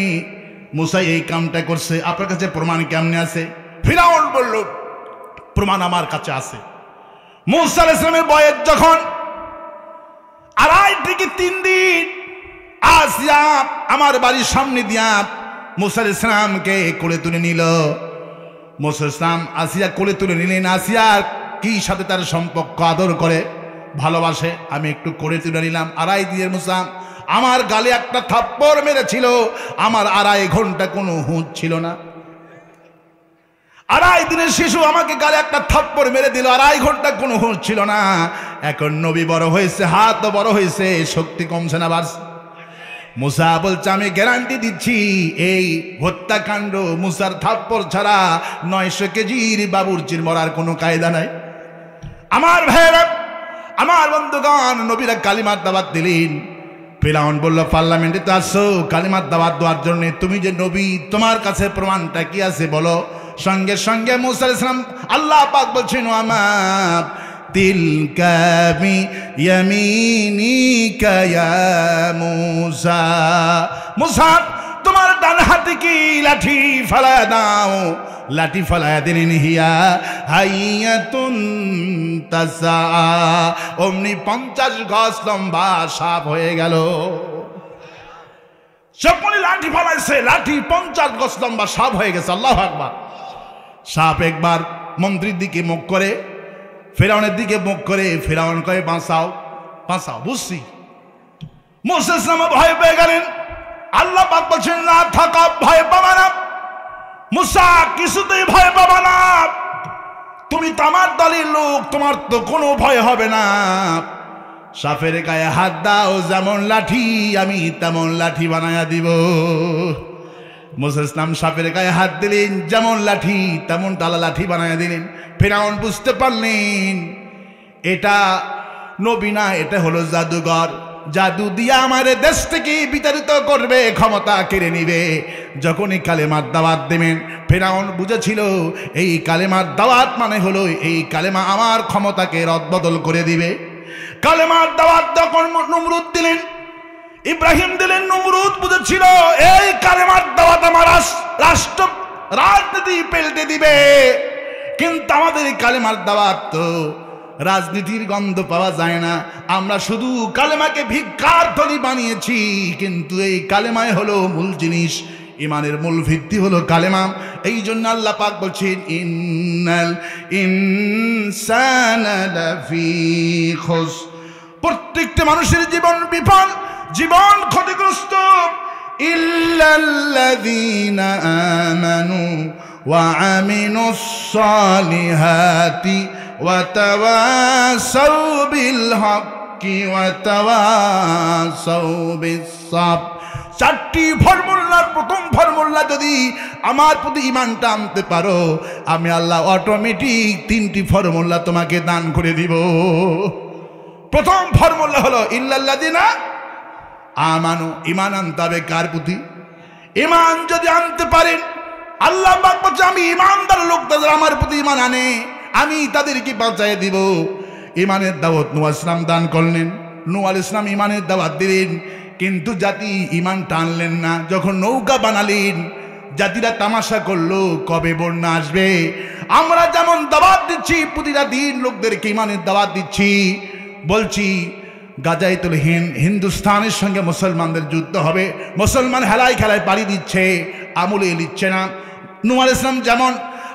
মুসা এই কামটা করছে? আপনার কাছে প্রমাণ কেমনে আছে? ফিরাউন বলল, প্রমাণ আমার কাছে আছে। মুসা আলাইহিস সালামের বয়স যখন 2.5 থেকে 3 দিন, আসিয়া আমার বাড়ির সামনে দিয়া মুসা আলাইহিস সালামকে কোলে তুলে নিল। মুসা আলাইহিস সালাম আসিয়া কোলে তুলে নিলেন। আসিয়া কি সাথে তার সম্পর্ক, আদর করে, ভালোবাসে। আমি একটু কোলে তুলে নিলাম। 2.5 দিনের মুসা আমার গালে একটা থাপ্পড় মেরেছিল, আমার 2.5 ঘন্টা কোনো হুঁশ ছিল না। 2.5 দিনের শিশু আমাকে গালে একটা থাপ্পড় মেরে দিল, 2.5 ঘন্টা কোনো হুঁশ ছিল না। এখন নবী বড় হয়েছে, হাত বড় হয়েছে, শক্তি কমছে না, বাড়ছে। মুসা বলছে, আমি গ্যারান্টি দিচ্ছি এই হত্যাকাণ্ড মুসার থাপ্পড় ছাড়া 900 কেজির বাবুর্চির মরার কোনো কায়দা নাই। আমার ভাইয়েরা, আমার বন্ধুগণ, নবীরা কালিমার দাওয়াত দিলেন। ফিরাউন বলল, পার্লামেন্টে তো আসছো কালিমার দাওয়াত দেওয়ার জন্য, তুমি যে নবী, তোমার কাছে প্রমাণটা কি আছে বলো? সঙ্গে সঙ্গে মুসা আলাইহিস সালাম, আল্লাহ পাক বলছেন, আমা তিলকা বিয়ামিনিকা ইয়া মূসা। মূসা তোমার ডান হাতে কি লাঠি ফালায়া দাও। লাঠি ফালায়া দিলেন, হিয়া হাইয়াতুন তাসা, অমনি 50 গজ লম্বা সাপ হয়ে গেল। যখনই লাঠি ফালাইছে, লাঠি 50 গজ লম্বা সাপ হয়ে গেছে। আল্লাহু আকবার। সাপ একবার মন্ত্রীর দিকে মুখ করে, ফেরাউনের দিকে মুখ করে, ফেরাউন কয়ে বাঁচাও বাঁচাও, বুঝছি। মুসা ইসলাম ভয় পেয়ে গেলেন। আল্লাহ পাক বলছেন, না থাকা, ভয় পাবা না মুসা, কিছুতেই ভয় পাবা না, তুমি তো আমার দলের লোক, তোমার তো কোনো ভয় হবে না। সাপের গায়ে হাত দাও, যেমন লাঠি আমি তেমন লাঠি বানায়া দিব। মুসা ইসলাম সাপের গায়ে হাত দিলেন, যেমন লাঠি তেমন টালা লাঠি বানায়া দিলেন। ফিরআউন বুঝতে পারলেন এটা নবী না, এটা হলো জাদুঘর। জাদু দিয়া আমার দেশ থেকে বিতাড়িত করবে, ক্ষমতা কেড়ে নিবে। যখনই কালেমার দাওয়াত দেবেন, ফিরআউন বুঝেছিল এই কালেমার দাওয়াত মানে হলো এই কালেমা আমার ক্ষমতাকে রদবদল করে দিবে। কালেমার দাওয়াত যখন নমরুদ দিলেন, ইব্রাহিম দিলেন, নমরুদ বুঝেছিল এই কালেমার দাওয়াত আমার রাষ্ট্র রাজনীতি পাল্টে দিবে। কিন্তু আমাদের এই কালেমার দাওয়াত তো রাজনীতির গন্ধ পাওয়া যায় না, আমরা শুধু কালেমাকে ভিক্ষার থলি বানিয়েছি। কিন্তু এই কালেমায় হলো মূল জিনিস, ইমানের মূল ভিত্তি হলো কালেমা। এই জন্য আল্লাহ পাক বলছেন, ইন্নাল ইনসানা লাফি খুসর, প্রত্যেকটা মানুষের জীবন বিফল, জীবন ক্ষতিগ্রস্ত। ইল্লাল্লাযীনা আমানু ওয়া আমিনুস সালিহাতি ওয়া তাওয়াসাউ বিল হাক্কি ওয়া তাওয়াসাউ বিস সাবর। 4টি ফর্মুলার প্রথম ফর্মুলা যদি আমার প্রতি ঈমানটা আনতে পারো, আমি আল্লাহ অটোমেটিক 3টি ফর্মুলা তোমাকে দান করে দিব। প্রথম ফর্মুলা হলো ইল্লাল্লাযীনা আমানু, ঈমান আনতে হবে কার প্রতি? ঈমান যদি আনতে পারেন, আল্লাহ পাক বলছে আমি ঈমানদার লোক, তাদের আমার প্রতি ঈমান আনে আমি তাদেরকে বাঁচায় দিব। ঈমানের দাওয়াত নূহ আলাইহিস সালাম দান করলেন। নূহ আলাইহিস সালাম ঈমানের দাওয়াত দিলেন, কিন্তু জাতি ঈমান টানলেন না। যখন নৌকা বানালেন, জাতিরা তামাশা করলো কবে বন্যা আসবে। আমরা যেমন দাওয়াত দিচ্ছি প্রতিটা দিন লোকদেরকে ঈমানের দাওয়াত দিচ্ছি, বলছি গাজায় তুলে হিন্দুস্তানের সঙ্গে মুসলমানদের যুদ্ধ হবে, মুসলমান হেলায় খেলায় পাড়ি দিচ্ছে, আমলে নিচ্ছে না। নূহ আলাইহিস সালাম যেমন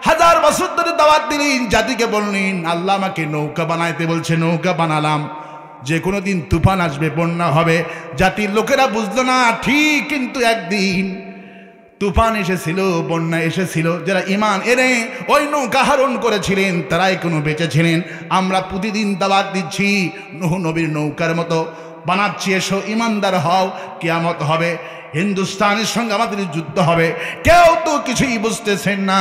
1000 বছর ধরে দাওয়াত দিলেন, জাতিকে বললেন আল্লাহ আমাকে নৌকা বানাইতে বলছে, নৌকা বানালাম, যে কোনো দিন তুফান আসবে, বন্যা হবে। জাতির লোকেরা বুঝলো না ঠিক, কিন্তু একদিন তুফান এসেছিল, বন্যা এসেছিল। যারা ঈমান এনে ওই নৌকা আরোহণ করেছিলেন তারাই কোনো বেঁচে ছিলেন। আমরা প্রতিদিন দাওয়াত দিচ্ছি নূহ নবীর নৌকার মতো বানাচ্ছি, এসো ঈমানদার হও, কিয়ামত হবে, হিন্দুস্তানের সঙ্গে আমাদের যুদ্ধ হবে। কেউ তো কিছুই বুঝতেছেন না।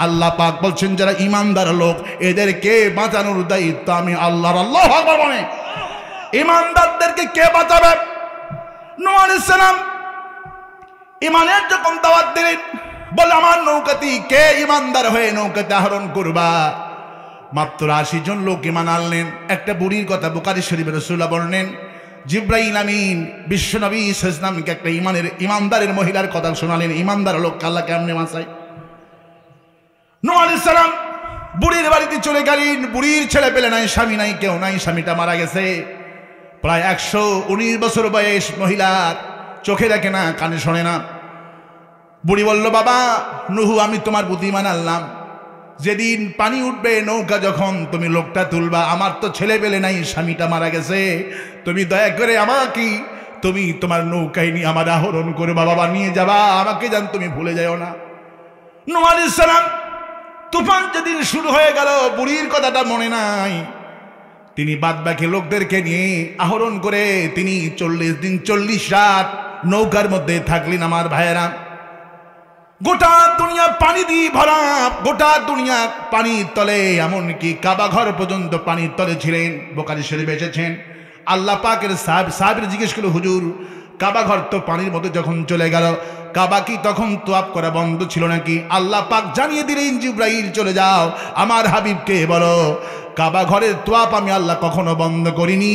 আল্লাহ পাক বলছেন যারা ঈমানদার লোক এদেরকে বাঁচানোর দায়িত্ব আমি আল্লাহর। আল্লাহু আকবার বলে। ঈমানদারদেরকে কে বাঁচাবে? নূহ আলাইহিস সালাম ঈমানের যখন দাওয়াত দিলেন, বলে আমার নৌকাতে কে ঈমানদার হয়ে নৌকাতে আরোহণ করবা। মাত্র 80 জন লোক ঈমান আনলেন। একটা বুড়ির কথা বুখারী শরীফে রাসূলুল্লাহ বললেন, জিবরাইল আমিন বিশ্বনবী সাল্লাল্লাহু আলাইহি ওয়াসাল্লামকে একটা ঈমানদারের মহিলার কথা শোনালেন। ঈমানদার লোক আল্লাহ কেমনে বাঁচায়? নূহ আলাইহিস সালাম বুড়ির বাড়িতে চলে গেলেন। বুড়ির ছেলে পেলে নাই, স্বামী নাই, কেউ নাই, স্বামীটা মারা গেছে। প্রায় 119 বছর বয়স মহিলার, চোখে দেখে না, কানে শোনে না। বুড়ি বলল, বাবা নূহ আমি তোমার প্রতি ঈমান আনলাম, যেদিন পানি উঠবে নৌকা যখন তুমি লোকটা তুলবা, আমার তো ছেলে পেলে নাই, স্বামীটা মারা গেছে, তুমি দয়া করে আমাকে তুমি তোমার নৌকায় নিয়ে আমার আহরণ করে বাবা নিয়ে যাবা, আমাকে যেন তুমি ভুলে যাও না। নূহ আলাইহিস সালাম তুফান যেদিন শুরু হয়ে গেল, বুড়ির কথাটা মনে নাই। তিনি বাদবাকি লোকদেরকে নিয়ে আহরণ করে তিনি 40 দিন 40 রাত নৌকার মধ্যে থাকলেন। আমার ভাইয়েরা, গোটা দুনিয়া পানি দিয়ে ভরা, গোটা দুনিয়া পানির তলে, এমনকি কাবা ঘর পর্যন্ত পানির তলে ছিলেন। বুখারী শরীফে এসেছেন, আল্লাহ পাকের সাহাবীরা জিজ্ঞেস করল, হুজুর কাবা ঘর তো পানির মধ্যে যখন চলে গেল, কাবা কি তখন তোয়াফ করা বন্ধ ছিল নাকি? আল্লাহ পাক জানিয়ে দিলেন জিবরাইল চলে যাও আমার হাবিবকে বলো কাবা ঘরের তোয়াফ আমি আল্লাহ কখনো বন্ধ করিনি।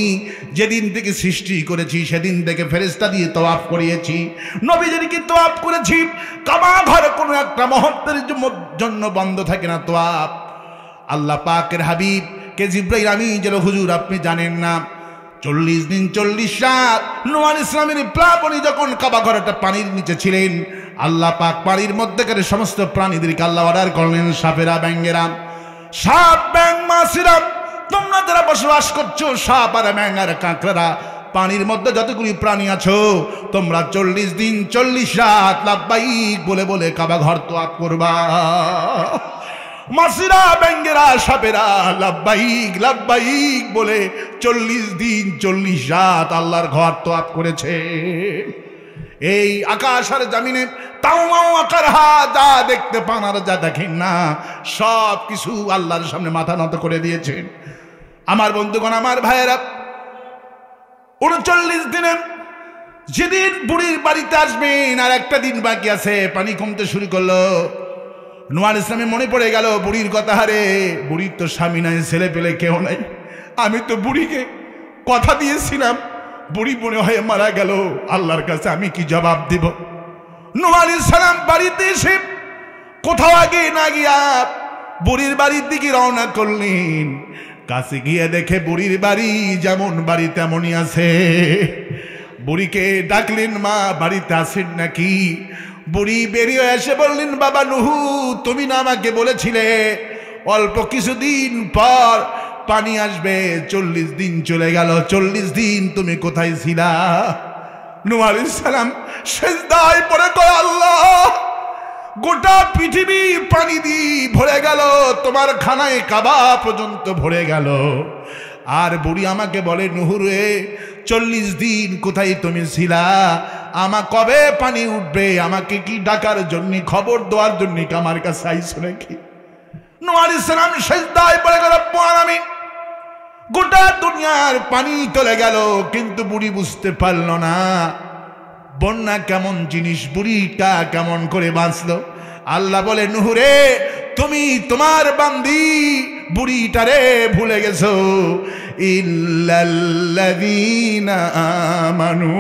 যেদিন থেকে সৃষ্টি করেছি সেদিন থেকে ফেরেশতা দিয়ে তোয়াফ করিয়েছি, নবীদেরকে তোয়াফ করেছি। কাবা ঘর কোনো একটা মুহূর্তের জন্য বন্ধ থাকে না তোয়াফ। আল্লাহ পাকের হাবিব কে জিবরাইল আমিন যেন হুজুর আপনি জানেন না 40 দিন 40 রাত নূহ আলাইহিস সালামের প্লাবনে যখন কাবা ঘরটা পানির নিচে ছিলেন, আল্লাহ পাক পানির মধ্যেকার সমস্ত প্রাণীদেরকে আল্লাহ অর্ডার করলেন, সাপেরা ব্যাঙেরা, সাপ ব্যাঙ মাছিরা তোমরা যারা বসবাস করছো, সাপ আর ব্যাঙ আর কাঁকড়ারা পানির মধ্যে যতগুলি প্রাণী আছো তোমরা 40 দিন 40 রাত লাব্বাইক বলে বলে কাবা ঘর তোয়াফ করবা। মাছিরা ব্যাঙেরা সাপেরা লাব্বাইক লাব্বাইক বলে 40 দিন 40 রাত আল্লাহর ঘর তোয়াফ করেছে। এই আকাশ আর জমিনে তাও আকার যা দেখতে পান আর যা দেখেন না সব কিছু আল্লাহর সামনে মাথা নত করে দিয়েছেন। আমার বন্ধুগণ, আমার ভাইয়েরা, 39 দিনে যেদিন বুড়ির বাড়িতে আসবেন আর একটা দিন বাকি আছে, পানি কমতে শুরু করলো। নূহ আলাইহিস সালামের মনে পড়ে গেল বুড়ির কথা। হারে বুড়ির তো স্বামী নাই, ছেলে পেলে কেউ নাই, আমি তো বুড়িকে কথা দিয়েছিলাম, বুড়ি মনে হয়ে মারা গেল, আল্লাহর কাছে আমি কি জবাব দিব? নূহ আলাইহিস সালাম বাড়িতে এসে কোথাও আগে না গিয়া বুড়ির বাড়ির দিকে রওনা করলেন। কাছে গিয়ে দেখে বুড়ির বাড়ি যেমন বাড়ি তেমনই আছে। বুড়িকে ডাকলেন, মা বাড়িতে আছেন নাকি? বুড়ি বেরিয়ে এসে বললেন, বাবা নূহ তুমি না আমাকে বলেছিলে অল্প কিছুদিন পর পানি আসবে, 40 দিন চলে গেল, 40 দিন তুমি কোথায় ছিলা? নূহ আলাইহিস সালাম সিজদায় পড়ে কয়, আল্লাহ গোটা পৃথিবী পানি দিয়ে ভরে গেল, তোমার খানায় কাবা পর্যন্ত ভরে গেল, আর বুড়ি আমাকে বলে নূহ রে 40 দিন কোথায় তুমি ছিলা? আমা কবে পানি উঠবে? আমাকে কি ডাকার জন্য, খবর দেওয়ার জন্য আমার কাছে আইছো নাকি? নূহ আলাইহিস সালাম সিজদায় পড়ে গেল, আমি গোটা দুনিয়ার পানি চলে গেল, কিন্তু বুড়ি বুঝতে পারল না বন্যা কেমন জিনিস, বুড়িটা কেমন করে বাঁচলো। আল্লাহ বলে, নূহ রে তুমি তোমার বান্দি বুড়িটারে ভুলে গেছো। ইল্লাল্লাযীনা আমানু,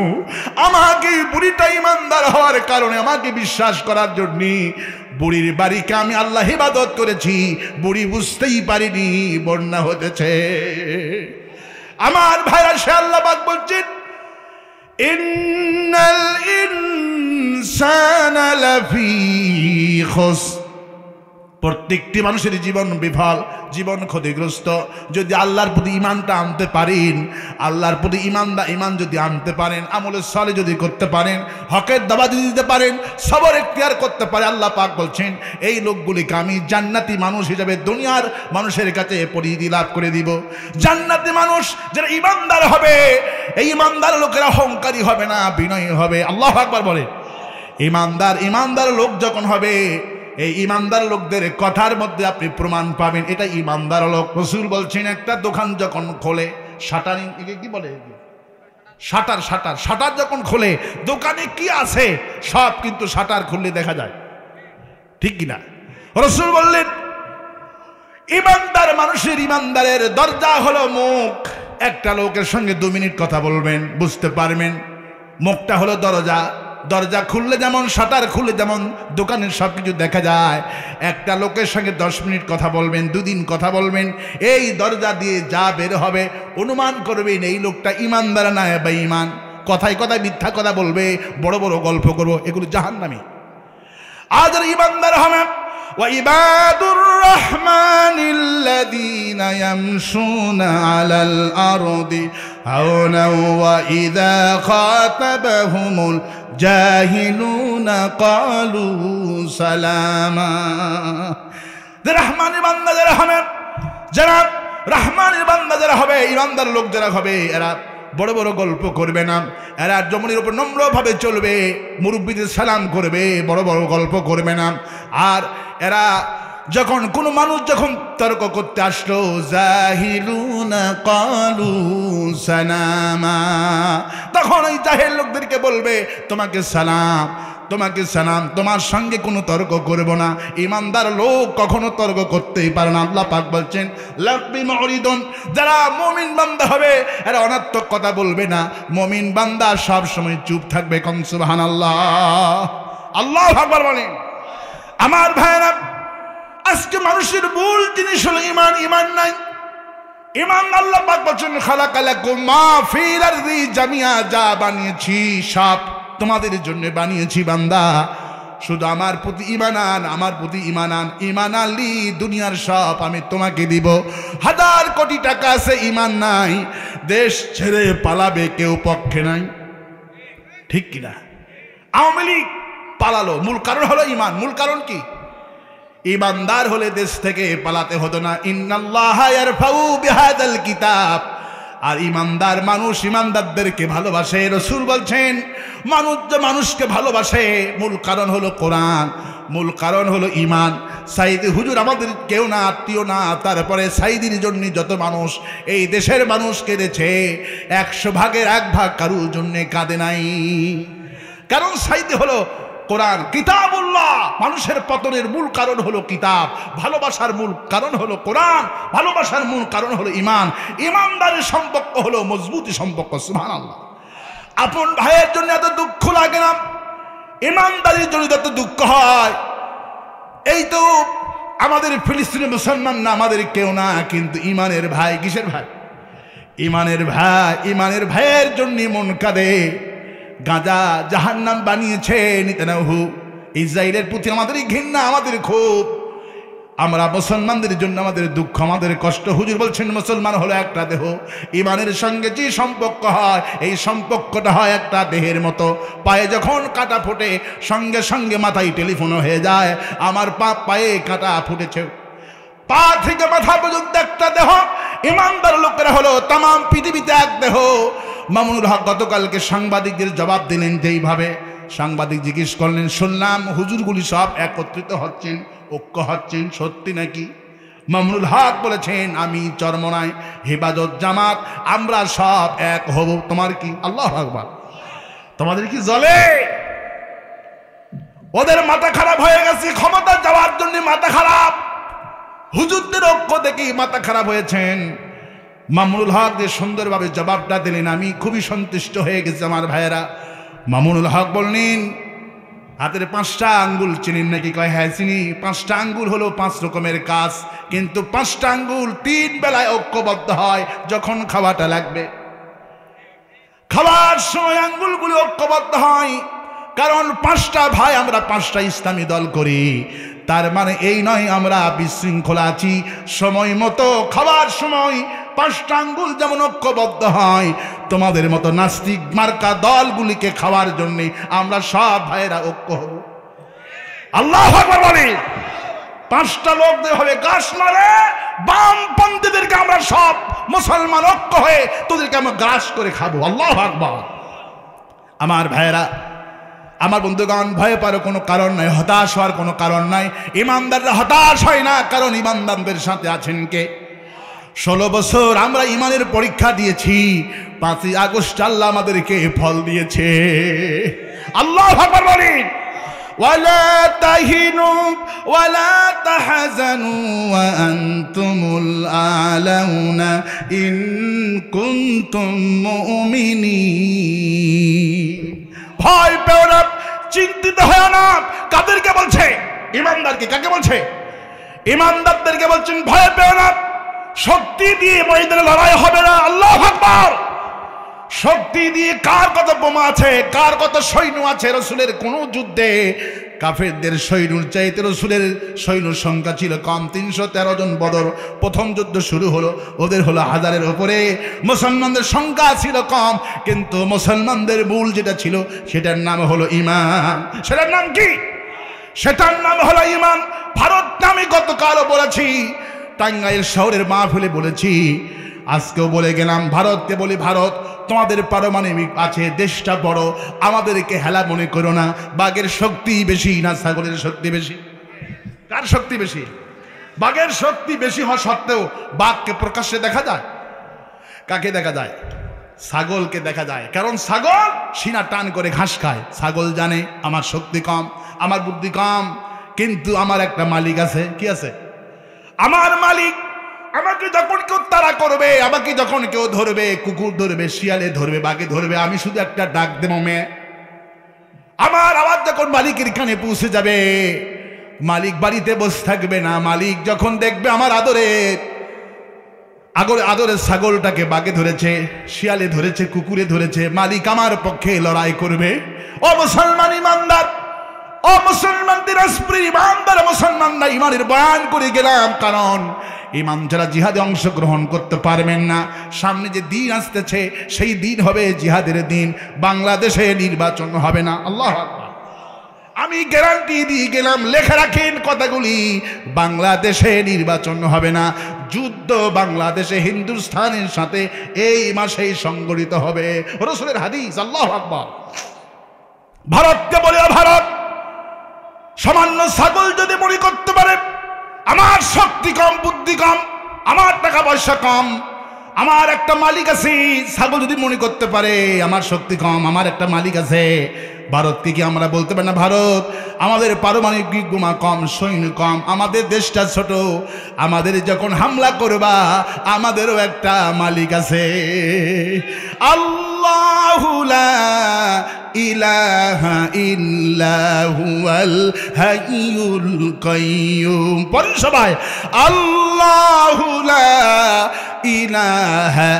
আমাকে বুড়িটা ইমানদার হওয়ার কারণে, আমাকে বিশ্বাস করার জন্য বুড়ির বাড়িকে আমি আল্লাহ ইবাদত করেছি, বুড়ি বুঝতেই পারিনি বন্যা হতেছে। আমার ভাইরা, সে আল্লাহ পাক বলছেন, ইন্নাল ইনসানা লাফি খুসর, প্রত্যেকটি মানুষের জীবন বিফল, জীবন ক্ষতিগ্রস্ত। যদি আল্লাহর প্রতি ইমানটা আনতে পারেন, আল্লাহর প্রতি ইমান যদি আনতে পারেন, আমলে সালেহ যদি করতে পারেন, হকের দাওয়াত যদি দিতে পারেন, সবর এখতিয়ার করতে পারে, আল্লাহ পাক বলছেন এই লোকগুলিকে আমি জান্নাতি মানুষ হিসেবে দুনিয়ার মানুষের কাছে পরিচিতি লাভ করে দিব। জান্নাতি মানুষ যারা ইমানদার হবে, এই ইমানদার লোকেরা অহংকারী হবে না, বিনয়ী হবে। আল্লাহু আকবার বলে। ইমানদার লোক যখন হবে, এই ইমানদার লোকদের কথার মধ্যে আপনি প্রমাণ পাবেন এটা ইমানদার লোক। রাসূল বলছেন, একটা দোকান যখন খোলে, শাটারিং কি বলে, শাটার যখন খোলে, দোকানে কি আছে সব কিন্তু শাটার খুললে দেখা যায়, ঠিক কিনা? রাসূল বললেন, ইমানদার মানুষের, ইমানদারের দরজা হলো মুখ। একটা লোকের সঙ্গে 2 মিনিট কথা বলবেন, বুঝতে পারবেন মুখটা হলো দরজা। দরজা খুললে যেমন, শাটার খুললে যেমন দোকানের সব কিছু দেখা যায়, একটা লোকের সঙ্গে 10 মিনিট কথা বলবেন, 2 দিন কথা বলবেন, এই দরজা দিয়ে যা বের হবে অনুমান করবেন এই লোকটা ইমানদার না বেঈমান। কথায় কথায় মিথ্যা কথা বলবে, বড় বড় গল্প করবো, এগুলো জাহান্নামী। আজ ইমানদার হবে। وعباد الرحمن الذين يمشون على الأرض هونا وإذا خاطبهم الجاهلون قالوا سلاما। রহমানের বান্দা যারা হবে, যারা রহমানের বান্দা যারা হবে, ইমানদার লোক যারা হবে, এরা বড় বড় গল্প করবে না, এরা জমিনের উপর নম্রভাবে চলবে, মুরব্বীদের সালাম করবে, বড় বড় গল্প করবে না। আর এরা যখন কোনো মানুষ যখন তর্ক করতে আসলো, জাহিলুনা ক্বালু সালামা, তখন এই জাহেল লোকদেরকে বলবে তোমাকে সালাম, তোমাকে সালাম, তোমার সঙ্গে কোনো তর্ক করব না। ইমানদার লোক কখনো তর্ক করতেই পারে না। আল্লাহ পাক বলছেন লাব্বি মুরিদুন, যারা মুমিন বান্দা হবে এরা অনাত্মক কথা বলবে না। মুমিন বান্দা সব সময় চুপ থাকবে। কোন সুবহানাল্লাহ, আল্লাহু আকবার বলেন। আমার ভাইরা, আজকে মানুষের মূল জিনিস হলো ঈমান। ঈমান নাই। ঈমান আল্লাহ পাক বলেন খালাকালাকুম মা ফিল আরদি জামিয়া, যা বানিয়েছি সব তোমাদের জন্য বানিয়েছি বান্দা, শুধু আমার প্রতি ঈমান আন, আমার প্রতি ঈমান আন। ঈমান আনলি দুনিয়ার সব আমি তোমাকে দিব। হাজার কোটি টাকা আছে, ঈমান নাই, দেশ ছেড়ে পালাবে কেউ পক্ষে নাই, ঠিক কিনা? আওয়ামী লীগ পালালো, মূল কারণ হলো ঈমান। মূল কারণ কি? ঈমানদার হলে দেশ থেকে পালাতে হতো না। ইন্নাল্লাহা ইয়ারফাউ বিহাদাল কিতাব। আর ঈমানদার মানুষ ঈমানদারদেরকে ভালোবাসে। রাসূল বলছেন মানুষ যে মানুষকে ভালোবাসে মূল কারণ হলো কোরআন, মূল কারণ হলো ঈমান। সাইদি হুজুর আমাদের কেউ না, আত্মীয় না, তারপরে সাইদির জন্য যত মানুষ এই দেশের মানুষ কেঁদেছে 100 ভাগের 1 ভাগ কারুর জন্য কাঁদে নাই। কারণ সাইদি হলো কোরআন, কিতাবুল্লাহ। মানুষের পতনের মূল কারণ হলো কিতাব, ভালোবাসার মূল কারণ হলো কোরআন, ভালোবাসার মূল কারণ হলো ঈমান। ঈমানদারের সম্পর্ক হলো মজবুতি সম্পর্ক। সুবহানাল্লাহ। আপন ভাইয়ের জন্য এত দুঃখ লাগে না, ঈমানদারের জন্য এত দুঃখ হয়। এই তো আমাদের ফিলিস্তিনের মুসলমান না, আমাদের কেউ না, কিন্তু ঈমানের ভাই। কিসের ভাই? ঈমানের ভাই। ঈমানের ভাইয়ের জন্য মন কাঁদে। গাজা জাহান্নাম বানিয়েছে নেতানিয়াহু। ইসরায়েলের প্রতি আমাদের ঘৃণা, আমাদের ক্ষোভ। আমরা মুসলমানদের জন্য আমাদের দুঃখ, আমাদের কষ্ট। হুজুর বলছেন মুসলমান হলো একটা দেহ, ঈমানের সঙ্গে যে সম্পর্ক হয় এই সম্পর্কটা হয় একটা দেহের মতো। পায়ে যখন কাঁটা ফোটে সঙ্গে সঙ্গে মাথায় টেলিফোন হয়ে যায় আমার পায়ে কাঁটা ফুটেছে। পা থেকে মাথা পর্যন্ত একটা দেহ। ঈমানদার লোকেরা হলো তাম পৃথিবীতে এক দেহ। মামুনুল হক গতকালকে সাংবাদিকদের জবাব দিলেন যেইভাবে, সাংবাদিক জিজ্ঞেস করলেন শুনলাম হুজুরগুলি সব একত্রিত হচ্ছেন, ঐক্য হচ্ছেন, সত্যি নাকি? মামুনুল হক বলেছেন আমি চরমনায় হেফাজত জামাত আমরা সব এক হব। তোমার কি? আল্লাহু আকবার। তোমাদের কি জ্বলে? ওদের মাথা খারাপ হয়ে গেছে, ক্ষমতা যাওয়ার জন্য মাথা খারাপ। হুজুরদের ঐক্য দেখি মাথা খারাপ হয়েছেন। মামুনুল হক যে সুন্দরভাবে জবাবটা দিলেন আমি খুবই সন্তুষ্ট হয়ে গেছি আমার ভাইয়েরা। মামুনুল হক বললেন হাতের 5টা আঙ্গুল চিনেন নাকি? কয় হ্যাঁ চিনি। 5টা আঙ্গুল হলো 5 রকমের কাজ, কিন্তু 5টা আঙ্গুল 3 বেলায় ঐক্যবদ্ধ হয় যখন খাওয়াটা লাগবে। খাওয়ার সময় আঙ্গুলগুলো ঐক্যবদ্ধ হয়, কারণ 5টা ভাই আমরা 5টা ইসলামী দল করি। তার মানে এই নয় আমরা বিশৃঙ্খলা আছি। সময় মতো খাওয়ার সময় 5টা আঙ্গুল যেমন ঐক্যবদ্ধ হয়, তোমাদের মতো নাস্তিক মার্কা দলগুলিকে খাওয়ার জন্য আমরা সব ভাইয়েরা ঐক্য হব। আল্লাহু আকবার বলি। 5টা লোক হবে গাছ মারে বামপন্থীদেরকে আমরা সব মুসলমান ঐক্য হয়ে তোদেরকে আমরা গ্রাস করে খাবো। আল্লাহু আকবার। আমার ভাইয়েরা, আমার বন্ধুগণ, ভয় পাওয়ার কোনো কারণ নাই, হতাশ হওয়ার কোনো কারণ নাই। ঈমানদাররা হতাশ হয় না, কারণ ঈমানদারদের সাথে আছেন কে? 16 বছর আমরা ঈমানের পরীক্ষা দিয়েছি। 5ই আগস্ট আল্লাহ আমাদেরকে ফল দিয়েছে। আল্লাহু আকবার বলেন। ওয়ালা তাহিনু ওয়ালা তাহজানু ওয়া আনতুমুল আলাউনা ইন কুনতুম মুমিনিন। ভয় পেও না, চিন্তিত হয় না। কাদেরকে বলছে? ঈমানদারকে। কাকে বলছে? ঈমানদারদেরকে বলছেন ভয় পেও না, শক্তি দিয়ে ময়দানে লড়াই হবে না। আল্লাহু আকবার। শক্তি দিয়ে কার কত বোমা আছে, কার কত সৈন্য আছে। রাসূলের কোন যুদ্ধে কাফেরদের সৈন্যর চাইতে রাসূলের সৈন্য সংখ্যা ছিল কম, 313 জন। বদর প্রথম যুদ্ধ শুরু হলো, ওদের হলো 1000-এর উপরে। মুসলমানদের সংখ্যা ছিল কম, কিন্তু মুসলমানদের মূল যেটা ছিল সেটার নাম হলো ঈমান। সেটার নাম কি? সেটার নাম হলো ঈমান। ভারতকে আমি গতকালও বলেছি, টাঙ্গাইল শহরের মাহফিলে বলেছি, আজকেও বলে গেলাম। ভারতকে বলি ভারত তোমাদের পারমাণবিক আছে, দেশটা বড়, আমাদেরকে হেলা মনে করো না। বাঘের শক্তি বেশি না ছাগলের শক্তি বেশি? কার শক্তি বেশি? বাঘের শক্তি বেশি হওয়া সত্ত্বেও বাঘকে প্রকাশ্যে দেখা যায়। কাকে দেখা যায়? ছাগলকে দেখা যায়, কারণ ছাগল সিনা টান করে ঘাস খায়। ছাগল জানে আমার শক্তি কম, আমার বুদ্ধি কম, কিন্তু আমার একটা মালিক আছে। কি আছে? আমার মালিক আমাকে যখন কেউ তাড়া করবে, আমাকে যখন কেউ ধরবে, কুকুর ধরবে, শিয়ালে ধরবে, বাঘে ধরবে, আমি শুধু একটা ডাক দেব মেয়ে, আমার আওয়াজ যখন মালিকের কানে পৌঁছে যাবে, মালিক বাড়িতে বসে থাকবে না। মালিক যখন দেখবে আমার আদরের ছাগলটাকে বাঘে ধরেছে, শিয়ালে ধরেছে, কুকুরে ধরেছে, মালিক আমার পক্ষে লড়াই করবে। ও মুসলমান ইমানদার, ও মুসলমান দিনাজপুর ইমানদার মুসলমানরা, ইমানের বয়ান করে গেলাম, কারণ ইমাম যারা জিহাদে অংশগ্রহণ করতে পারবেন না, সামনে যে দিন আসতেছে সেই দিন হবে জিহাদের দিন। বাংলাদেশে নির্বাচন হবে না। আল্লাহু আকবার। আমি গ্যারান্টি দিয়ে গেলাম, লেখা রাখেন কথাগুলি, বাংলাদেশে নির্বাচন হবে না। যুদ্ধ বাংলাদেশে হিন্দুস্তানের সাথে এই মাসেই সংগঠিত হবে। রাসূলের হাদিস। আল্লাহু আকবার। ভারতকে বলে, ভারত, সামান্য ছাগল যদি মনে করতে পারে আমার শক্তি কম, বুদ্ধি কম, আমার টাকা পয়সা কম, আমার একটা মালিক আছে, ছাগল যদি মনে করতে পারে আমার শক্তি কম, আমার একটা মালিক আছে, ভারতকে কি আমরা বলতে পারি না, ভারত আমাদের পারমাণবিক বোমা কম, সৈন্য কম, আমাদের দেশটা ছোট, আমাদের যখন হামলা করবা আমাদেরও একটা মালিক আছে। আল্লাহু লা ইলাহা ইল্লা হুয়াল হাইয়ুল কাইয়্যুম। পড়েন সবাই, আল্লাহু লা ইলাহা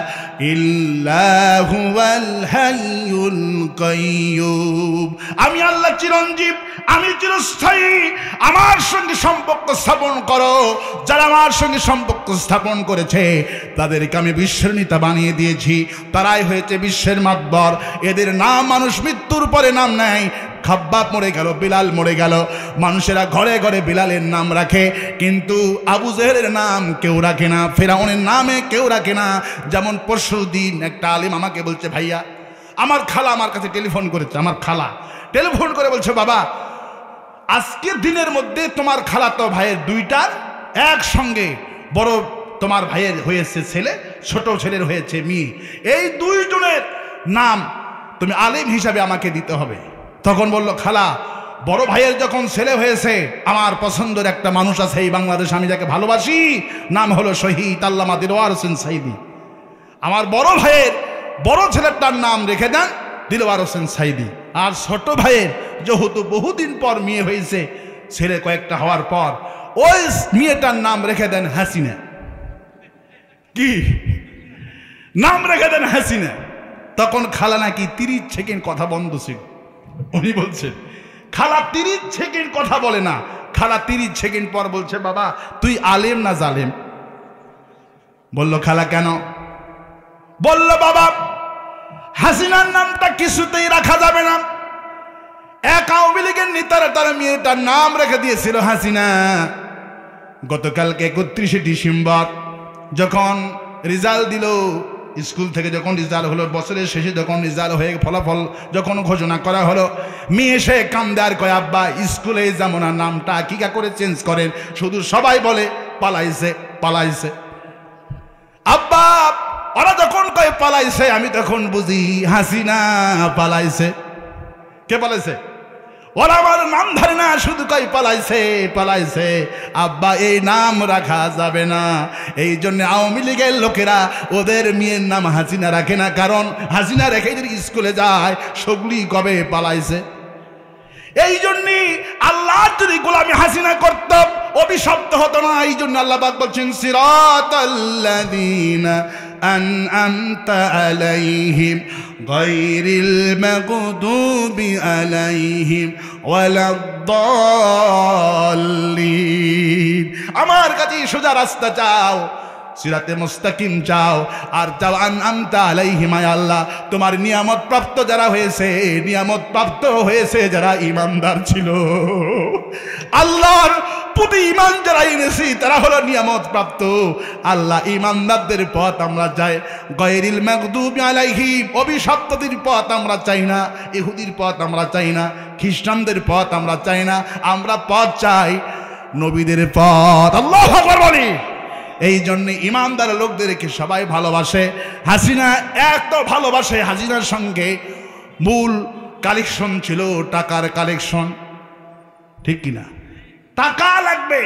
ইল্লা হুয়াল হাইয়ুল কাইয়্যুম। আমি আল্লাহ চিরঞ্জীব, আমি চিরস্থায়ী, আমার সঙ্গে সম্পর্ক স্থাপন করো। যারা আমার সঙ্গে সম্পর্ক স্থাপন করেছে তাদেরকে আমি বিশ্বের নেতা বানিয়ে দিয়েছি, তারাই হয়েছে বিশ্বের মাতবর। এদের নাম মানুষ মৃত্যুর পরে নাম নেয়। খাব্বাব মরে গেল, বিলাল মরে গেল, মানুষেরা ঘরে ঘরে বিলালের নাম রাখে, কিন্তু আবু জেহেলের নাম কেউ রাখে না, ফেরাউনের নামে কেউ রাখে না। যেমন পরশুদিন একটা আলেম আমাকে বলছে, ভাইয়া, আমার খালা আমার কাছে টেলিফোন করেছে, আমার খালা টেলিফোন করে বলছে, বাবা, আজকের দিনের মধ্যে তোমার খালাতো ভাইয়ের দুইটার একসঙ্গে, বড় তোমার ভাইয়ের হয়েছে ছেলে, ছোট ছেলের হয়েছে মেয়ে, এই দুইজনের নাম তুমি আলেম হিসাবে আমাকে দিতে হবে। তখন বলল, খালা, বড় ভাইয়ের যখন ছেলে হয়েছে, আমার পছন্দের একটা মানুষ আছে এই বাংলাদেশে, আমি যাকে ভালোবাসি, নাম হলো শহীদ আল্লামা দিলওয়ার হোসেন সাইদি। আমার বড় ভাইয়ের বড় ছেলেটার নাম রেখে দেন দিলওয়ার হোসেন সাইদি। আর ছোট ভাইয়ের যেহেতু বহুদিন পর মেয়ে হয়েছে, ছেলে কয়েকটা হওয়ার পর, ওই মেয়েটার নাম রেখে দেন হাসিনা। কি নাম রেখে দেন? হাসিনা। তখন খালা নাকি 30 সেকেন্ড কথা বন্ধ ছিল। উনি বলছেন, খালা 30 সেকেন্ড কথা বলে না। খালা 30 সেকেন্ড পর বলছে, বাবা, তুই আলেম না জালেম? বলল, খালা কেন? বলল, বাবা, হাসিনার নামটা কিছুতেই রাখা যাবে না। এক আওয়ামী লীগের নেতারা তার মেয়েটার নাম রেখে দিয়েছিল হাসিনা। গতকালকে 31শে ডিসেম্বর যখন রেজাল্ট দিল, স্কুল থেকে যখন রেজাল্ট হলো, বছরের শেষে যখন রেজাল্ট হয়ে ফলাফল যখন ঘোষণা করা হলো, মেয়ে এসে কান্দার কয়, আব্বা, স্কুলে যেমন নামটা কিকা করে চেঞ্জ করেন, শুধু সবাই বলে পালাইছে পালাইছে। আব্বা, ওরা যখন কয় পালাইছে, আমি তখন বুঝি হাসিনা পালাইছে। কে পালাইছে? ওরা আমার নাম ধরে না, শুধু কয় পালাইছে পালাইছে। আব্বা, এই নাম রাখা যাবে না। এই জন্য আওয়ামী লীগের লোকেরা ওদের মেয়ের নাম হাসিনা রাখে না, কারণ হাসিনা রেখে যদি স্কুলে যায় সগলি কবে পালাইছে। এই জন্যই আল্লাহ যদি গোলামি হাসিনা করত, অভিশপ্ত হতো না। এই জন্য আল্লাহ পাক বলছেন, সিরাতাল্লাযীনা আনআমতা আলাইহিম গায়রিল মাগদুবি আলাইহিম ওয়ালাদ-দাল্লিন। আমার কাছে সোজা রাস্তা চাও, সিরাতে মুস্তাকিম চাও, আর চাও আনআমতা আলাইহিম, আল্লাহ তোমার নিয়ামত প্রাপ্ত যারা হয়েছে, নিয়ামত প্রাপ্ত হয়েছে যারা ঈমানদার ছিল, আল্লাহর প্রতি ঈমান যারা এনেছি তারা হলো নিয়ামত প্রাপ্ত। আল্লাহ, ঈমানদারদের পথ আমরা চাই, গায়রিল মাগদুবি আলাইহিম, অভিশপ্তদের পথ আমরা চাই না, ইহুদির পথ আমরা চাই না, খ্রিস্টানদের পথ আমরা চাই না, আমরা পথ চাই নবীদের পথ। আল্লাহু আকবার বলি। এই জন্য ইমানদার লোকদেরকে সবাই ভালোবাসে। হাসিনা এত ভালোবাসে, হাসিনার সঙ্গে মূল কালেকশন ছিল টাকার কালেকশন, ঠিক কিনা? টাকা লাগবে,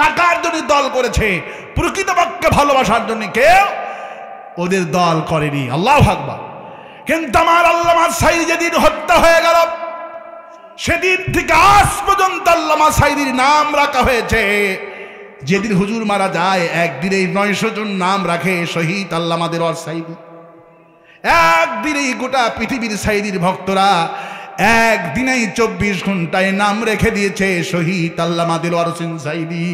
টাকার জন্য দল করেছে, প্রকৃতপক্ষে ভালোবাসার জন্য কেউ ওদের দল করেনি। আল্লাহু আকবার। কিন্তু আমার আল্লামা সাঈদী যেদিন হত্যা হয়ে গেল, সেদিন থেকে আজ পর্যন্ত আল্লামা সাঈদীর নাম রাখা হয়েছে। যেদিন হুজুর মারা যায় একদিনেই 900 জন নাম রাখে শহীদ আল্লামা দেলোয়ার সাঈদী। একদিনেই গোটা পৃথিবীর সাঈদীর ভক্তরা একদিনেই 24 ঘন্টায় নাম রেখে দিয়েছে শহীদ আল্লামা দেলোয়ার হোসেন সাঈদী।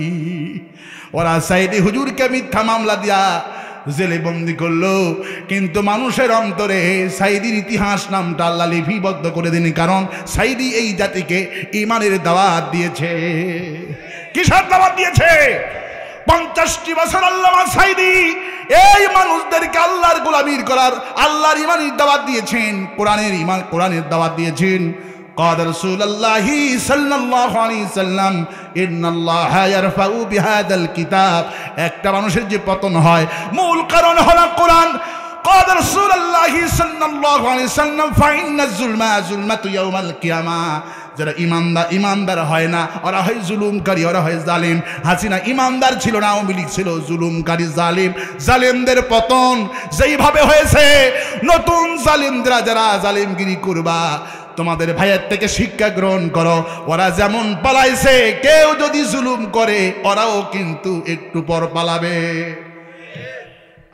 ওরা সাঈদী হুজুরকে মিথ্যা মামলা দিয়া জেলে বন্দি করলো, কিন্তু মানুষের অন্তরে সাঈদীর ইতিহাস নামটা আল্লাহ লিপিবদ্ধ করে দিন। কারণ সাঈদী এই জাতিকে ঈমানের দাওয়াত দিয়েছে। কিসের দাওয়াত দিয়েছে? 50টি বছর আল্লামা সাঈদী এই মানুষদেরকে আল্লাহর গোলামির করার, আল্লাহর ঈমানের দাওয়াত দিয়েছেন, কোরআনের দাওয়াত দিয়েছেন। قال رسول الله صلى الله عليه وسلم ان الله يرفع بهذا الكتاب। একটা মানুষের যে পতন হয় মূল কারণ হলো কোরআন। قال رسول الله صلى الله عليه وسلم فإن الظلم ظلمة يوم القيامة। যারা ইমানদার হয় না ওরা হয় জুলুমকারী, ওরা হয় জালিম। হাসিনা ইমানদার ছিল না, আওয়ামী লীগ ছিল জুলুমকারী, জালিম। জালিমদের পতন যেইভাবে হয়েছে, নতুন জালিমরা যারা জালিমগিরি করবা তোমাদের ভাইয়ের থেকে শিক্ষা গ্রহণ করো। ওরা যেমন পালাইছে, কেউ যদি জুলুম করে ওরাও কিন্তু একটু পর পালাবে।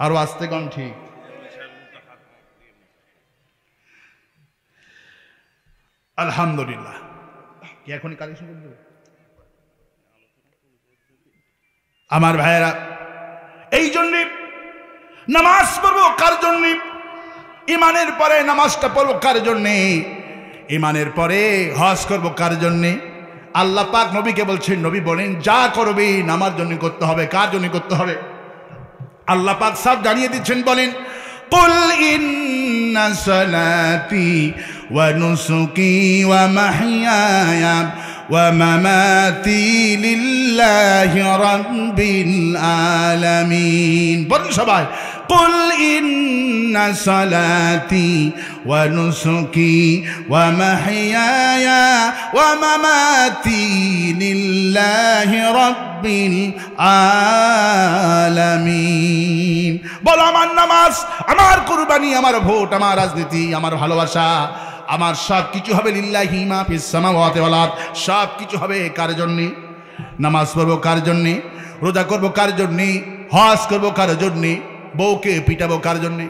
আরো আস্তে কম, ঠিক? আলহামদুলিল্লাহ। কি এখনই কালেকশন করবে আমার ভাইয়েরা? এই জন্যে নামাজ পড়বো কার জন্যে? ইমানের পরে নামাজটা পড়বো কার জন্যে? ইমানের পরে হজ করবো কার জন্যে? আল্লাহ পাক নবীকে বলছেন, নবী বলেন যা করবেন আমার জন্য করতে হবে। কার জন্য করতে হবে? আল্লাহ পাক সব জানিয়ে দিচ্ছেন, বলেন কুল ইন্না সালাতি ওয়া নুসুকি ওয়া মাহইয়ায়া ওয়া মামাতি লিল্লাহি রাব্বিল আলামিন। বলুন সবাই, কুল ইন্না সালাতি ওয়া নুসুকি ওয়া মাহইয়ায়া ওয়া মামাতি লিল্লাহি রাব্বিল আলামিন। বলো আমার নামাজ, আমার কুরবানি, আমার ভোট, আমার রাজনীতি, আমার ভালোবাসা, আমার সব কিছু হবে লিল্লাহি মা ফিস সামাওয়াতি ওয়াল আরদ। সব কিছু হবে কার জন্যে? নামাজ পড়বো কার জন্যে? রোজা করবো কার জন্যে? হজ করবো কার জন্যে? বউকে পিটাবো কার জন্যে?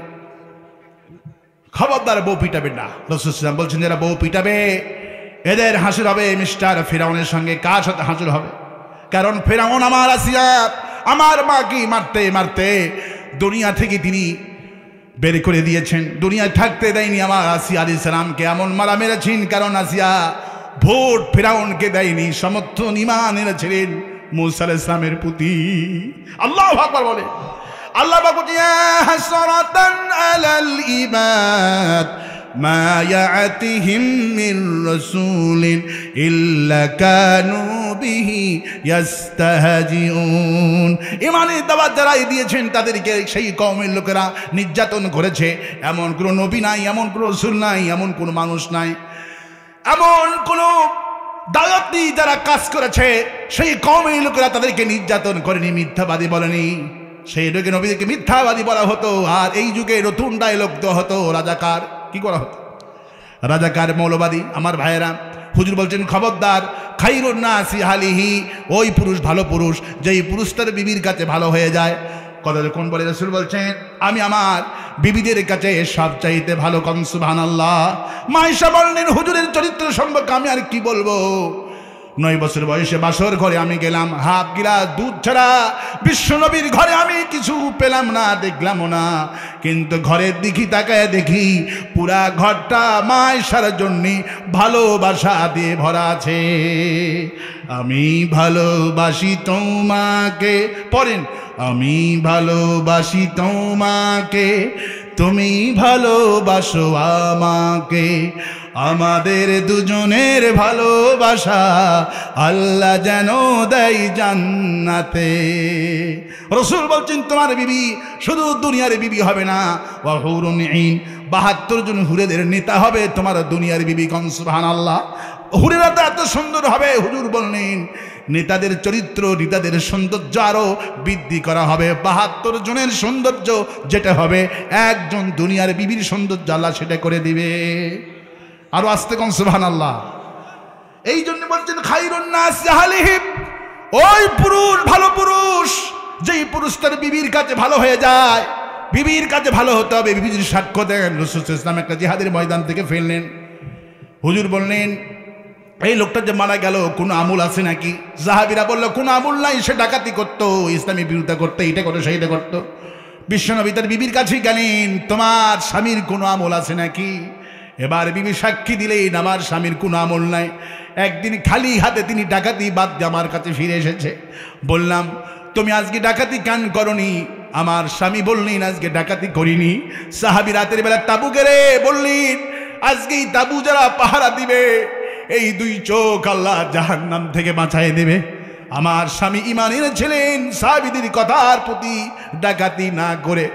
খবরদার বউ পিটাবে না। রাসূল সাল্লাল্লাহু আলাইহি ওয়াসাল্লাম বলছেন যারা বউ পিটাবে এদের হাসর হবে মিস্টার ফিরাউনের সঙ্গে। কার সাথে হাসর হবে? কারণ ফিরাউন আমার আসিয়া আমার মাকে মারতে মারতে দুনিয়া থেকে তিনি বের করে দিয়েছেন, দুনিয়ায় থাকতে দেয়নি। আমার আসিয়া আলাইহিস সালামকে এমন মারা মেরেছেন, কারণ আসিয়া ভোট ফিরাউনকে দেয়নি, সমর্থন ঈমান এনেছিলেন মূসা আলাইহিস সালামের প্রতি। আল্লাহু আকবার বলে। আল্লাহ পাক বলেন ইয়া হাসরাতান আলাল ইবাদ মা ইয়াতিহিম মির রাসূলিন ইল্লা কানু বিহি ইস্তাহজিউন। ঈমানের দাওয়াত যারাই দিয়েছেন তাদেরকে সেই কওমের লোকেরা নির্যাতন করেছে। এমন কোনো নবী নাই, এমন কোনো রাসূল নাই, এমন কোনো মানুষ নাই, এমন কোনো দাওয়াতি যারা কাজ করেছে সেই কওমের লোকেরা তাদেরকে নির্যাতন করেনি, মিথ্যাবাদী বলেনি। সেই যুগে নবীদেরকে মিথ্যাবাদী বলা হতো, আর এই যুগে নতুন ডায়লগ দেওয়া হতো রাজাকার। কি করা হতো? রাজাকার, মৌলবাদী। আমার ভাইয়েরা, হুজুর বলছেন খবরদার, খাইরুন নাসি হালিহি, ওই পুরুষ ভালো পুরুষ যেই পুরুষটার বিবির কাছে ভালো হয়ে যায়। কথা যখন বলে রাসূল বলছেন আমি আমার বিবিদের কাছে সব চাইতে ভালো। কম সুবহানাল্লাহ। মা আয়েশা বললেন হুজুরের চরিত্র সম্পর্কে আমি আর কি বলবো। 9 বছর বয়সে বাসর ঘরে আমি গেলাম, হাফ গিলাস দুধ ছাড়া বিশ্বনবীর ঘরে আমি কিছু পেলাম না, দেখলামও না। কিন্তু ঘরের দিকে তাকায় দেখি পুরা ঘরটা মা আয়েশার জন্য ভালোবাসা দিয়ে ভরা আছে। আমি ভালোবাসি তোমাকে, পড়েন, আমি ভালোবাসি তোমাকে, তুমি ভালোবাসো আমাকে, আমাদের দুজনের ভালোবাসা আল্লাহ যেন দেয় জান্নাতে। রাসূল বলছেন তোমার বিবি শুধু দুনিয়ার বিবি হবে না, ওয়া হুরুন ঈন ৭২ জন হুরেদের নেতা হবে তোমার দুনিয়ার বিবি। কোন সুবহানাল্লাহ। হুরেরা তো এত সুন্দর হবে, হুজুর বললেন নেতাদের চরিত্র, নেতাদের সৌন্দর্য আরো বৃদ্ধি করা হবে। ৭২ জনের সৌন্দর্য যেটা হবে, একজন দুনিয়ার বিবির সৌন্দর্য আল্লাহ সেটা করে দিবে। আরো আসতে কোন সুবহানাল্লাহ। এই জন্য বলছেন খায়রুন নাস আহলিহি, ওই পুরুষ ভালো পুরুষ যেই পুরুষ তার বিবির কাছে ভালো হয়ে যায়। বিবির কাছে ভালো হতে হবে, বিবির সাক্ষ্য দেন। রাসূল সাল্লাল্লাহু আলাইহি ওয়াসাল্লাম একটা জিহাদের ময়দান থেকে ফেললেন। হুজুর বললেন এই লোকটা যে মারা গেল কোনো আমল আছে নাকি? সাহাবীরা বলল কোনো আমল নাই, সে ডাকাতি করতো, ইসলামী বিরোধিতা করতো, এইটা করতো সেইটা করতো। বিশ্বনবী তার বিবির কাছেই গেলেন, তোমার স্বামীর কোনো আমল আছে নাকি? এবার বিবি সাক্ষী দিলেন আমার স্বামীর কোনো আমল নাই। একদিন খালি হাতে তিনি ডাকাতি বাদ দিয়ে আমার কাছে ফিরে এসেছে। বললাম তুমি আজকে ডাকাতি কেন করনি? আমার স্বামী বললেন আজকে ডাকাতি করিনি। সাহাবী রাতের বেলা তাবু গেড়ে বললেন আজকেই তাবু যারা পাহারা দিবে এই দুই চোখ আল্লাহ জাহান্নাম থেকে বাঁচায় দেবে। আমার স্বামী ঈমান এনেছিলেন, সাহাবীদের কথার প্রতি ডাকাতি না করে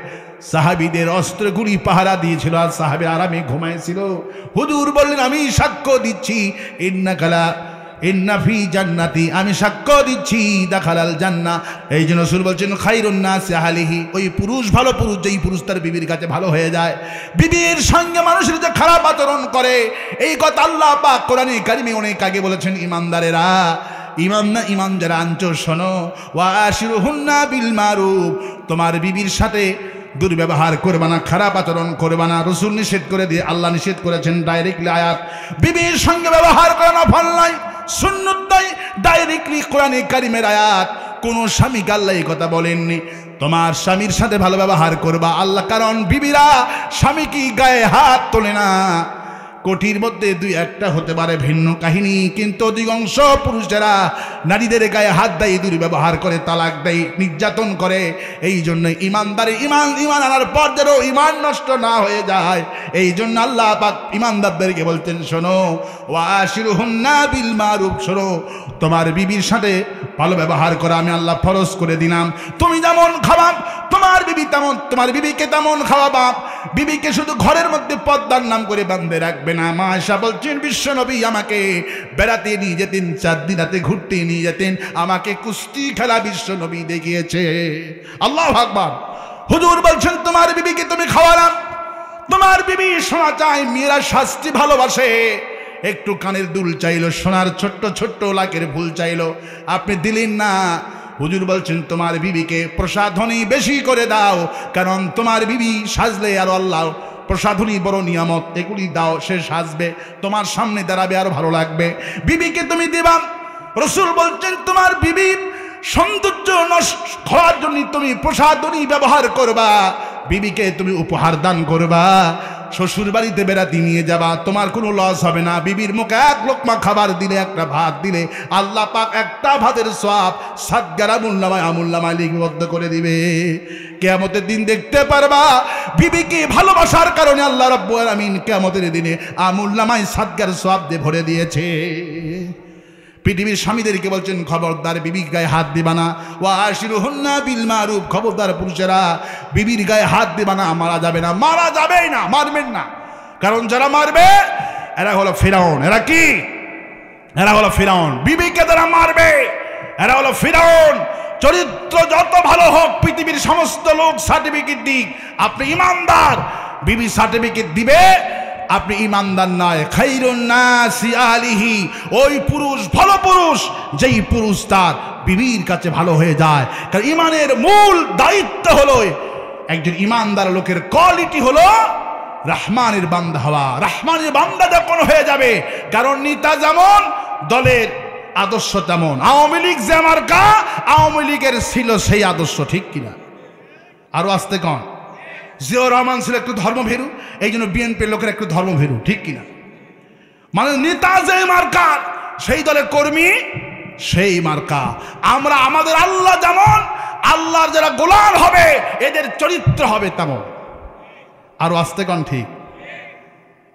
সাহাবীদের অস্ত্রগুলি পাহারা দিয়েছিল, আর সাহাবী আরামে ঘুমাইছিল। হুজুর বললেন আমি সাক্ষ্য দিচ্ছি ইন্না ফি জান্নাতি, আমি সাক্ষ্য দিচ্ছি দাখালাল জান্নাহ। এই জন্য রাসূল বলছেন খায়রুন নাস আহলিহি, ওই পুরুষ ভালো পুরুষ যেই পুরুষ তার বিবির কাছে ভালো হয়ে যায়। বিবির সঙ্গে মানুষের যে খারাপ আচরণ করে এই কথা আল্লাহ পাক কোরআনে কারিমে অনেক আগে বলেছেন। ইমানদারেরা, ইমান যারা আনছো শোনো, ওয়া আশিরুহুন্না বিল মারুফ, তোমার বিবির সাথে দুর্ব্যবহার করবা না, খারাপ আচরণ করবা না। রাসূল নিষেধ করে দিয়ে আল্লাহ নিষেধ করেছেন ডাইরেক্টলি আয়াত। বিবির সঙ্গে ব্যবহার করা না ফল নাই, সুন্নাত নাই, ডাইরেক্টলি কোরআনে কারিমের আয়াত। কোন স্বামীকে আল্লাহ এই কথা বলেননি তোমার স্বামীর সাথে ভালো ব্যবহার করবা আল্লাহ, কারণ বিবিরা স্বামী কি গায়ে হাত তোলে না। কোটির মধ্যে দুই একটা হতে পারে ভিন্ন কাহিনী, কিন্তু অধিকাংশ পুরুষেরা নারীদের গায়ে হাত দেয়, দুর্ব্যবহার করে, তালাক দেয়, নির্যাতন করে। এই জন্য ইমানদারে ইমান আনার পর যেন ইমান নষ্ট না হয়ে যায়, এই জন্য আল্লাহ পাক ইমানদারদেরকে বলতেন শোনো ওয়া আশিরুহুন্না বিল মারুফ, শোনো তোমার বিবির সাথে ভালো ব্যবহার করা আমি আল্লাহ ফরজ করে দিলাম। তুমি যেমন খাওয়া তোমার বিবি তেমন, তোমার বিবিকে তেমন খাওয়াবা। বিবিকে শুধু ঘরের মধ্যে পর্দার নাম করে বাঁধে রাখবে না। মা আয়েশা বলছেন বিশ্বনবী আমাকে বেড়াতে নিয়ে যেতেন, 4 দিন রাতে ঘুরতে নিয়ে যেতেন, আমাকে কুস্তি খেলা বিশ্বনবী দেখিয়েছে। আল্লাহু আকবার। হুজুর বলছেন তোমার বিবিকে তুমি খাওয়ালাম, তোমার বিবি শোনা চায়, মেয়েরা শাস্তি ভালোবাসে। একটু কানের দুল চাইলো, সোনার ছোট্ট ছোট্ট লাখের ফুল চাইলো, আপনি দিলেন না। হুজুর বলছেন তোমার বিবিকে প্রসাধনী বেশি করে দাও, কারণ তোমার বিবি সাজলে আর আল্লাহ প্রসাধনী বড় নিয়ামত, এগুলি দাও, সে সাজবে, তোমার সামনে দাঁড়াবে, আর ভালো লাগবে। বিবিকে তুমি দিবা। রাসূল বলছেন তোমার বিবি সৌন্দর্য নষ্ট হওয়ার জন্য তুমি প্রসাধনী ব্যবহার করবা, বিবিকে তুমি উপহার দান করবা, শ্বশুর বাড়িতে বেড়াতে নিয়ে যাবা, তোমার কোনো লস হবে না। বিবির মুখে এক লোকমা খাবার দিলে, একটা ভাত দিলে আল্লাহ পাক একটা ভাতের সওয়াব 7 গ্রাম আমুল্লামায় লিপিবদ্ধ করে দিবে। কিয়ামতের দিন দেখতে পারবা বিবিকে ভালোবাসার কারণে আল্লাহ রাব্বুল আলামিন কিয়ামতের দিনে আমুল্লামায় 7 গ্রাম সওয়াব দিয়ে ভরে দিয়েছে। পৃথিবীর স্বামীদেরকে বলছেন খবরদার বিবির গায়ে হাত দিবা না। ওয়া আশিরুহুন্না বিল মারুফ, খবরদার পুরুষেরা বিবির গায়ে হাত দিবা না, মারা যাবে না, মারা যাবেই না, মারবেন না। কারণ যারা মারবে এরা হলো ফিরাউন। এরা কি? এরা হলো ফিরাউন। বিবিকে যারা মারবে এরা হলো ফিরাউন। চরিত্র যত ভালো হোক, পৃথিবীর সমস্ত লোক সার্টিফিকেট দিক, আপনি ইমানদার, বিবি সার্টিফিকেট দিবে আপনি ইমানদার নয়। খায়রুন নাসি আহলিহি, ওই পুরুষ ভালো পুরুষ যেই পুরুষ তার বিবির কাছে ভালো হয়ে যায়। কারণ ইমানের মূল দায়িত্ব হলো, একজন ইমানদার লোকের কোয়ালিটি হলো রহমানের বান্দা হওয়া। রহমানের বান্দা যখন হয়ে যাবে, কারণ নেতা যেমন দলের আদর্শ তেমন। আওয়ামী লীগ যে মার্কা, আওয়ামী লীগের ছিল সেই আদর্শ, ঠিক কিনা? আরো আসতে কন। জিয়াউর রহমান ছিল একটু ধর্মভীরু, এই জন্য বিএনপির লোকের একটু ধর্মভীরু, ঠিক কিনা? মানে নেতা যে মার্কা, সেই দলের কর্মী সেই মার্কা। আমরা আমাদের আল্লাহ যেমন, আল্লাহর যারা গোলাম হবে এদের চরিত্র হবে তেমন। আরো আস্তে কন ঠিক।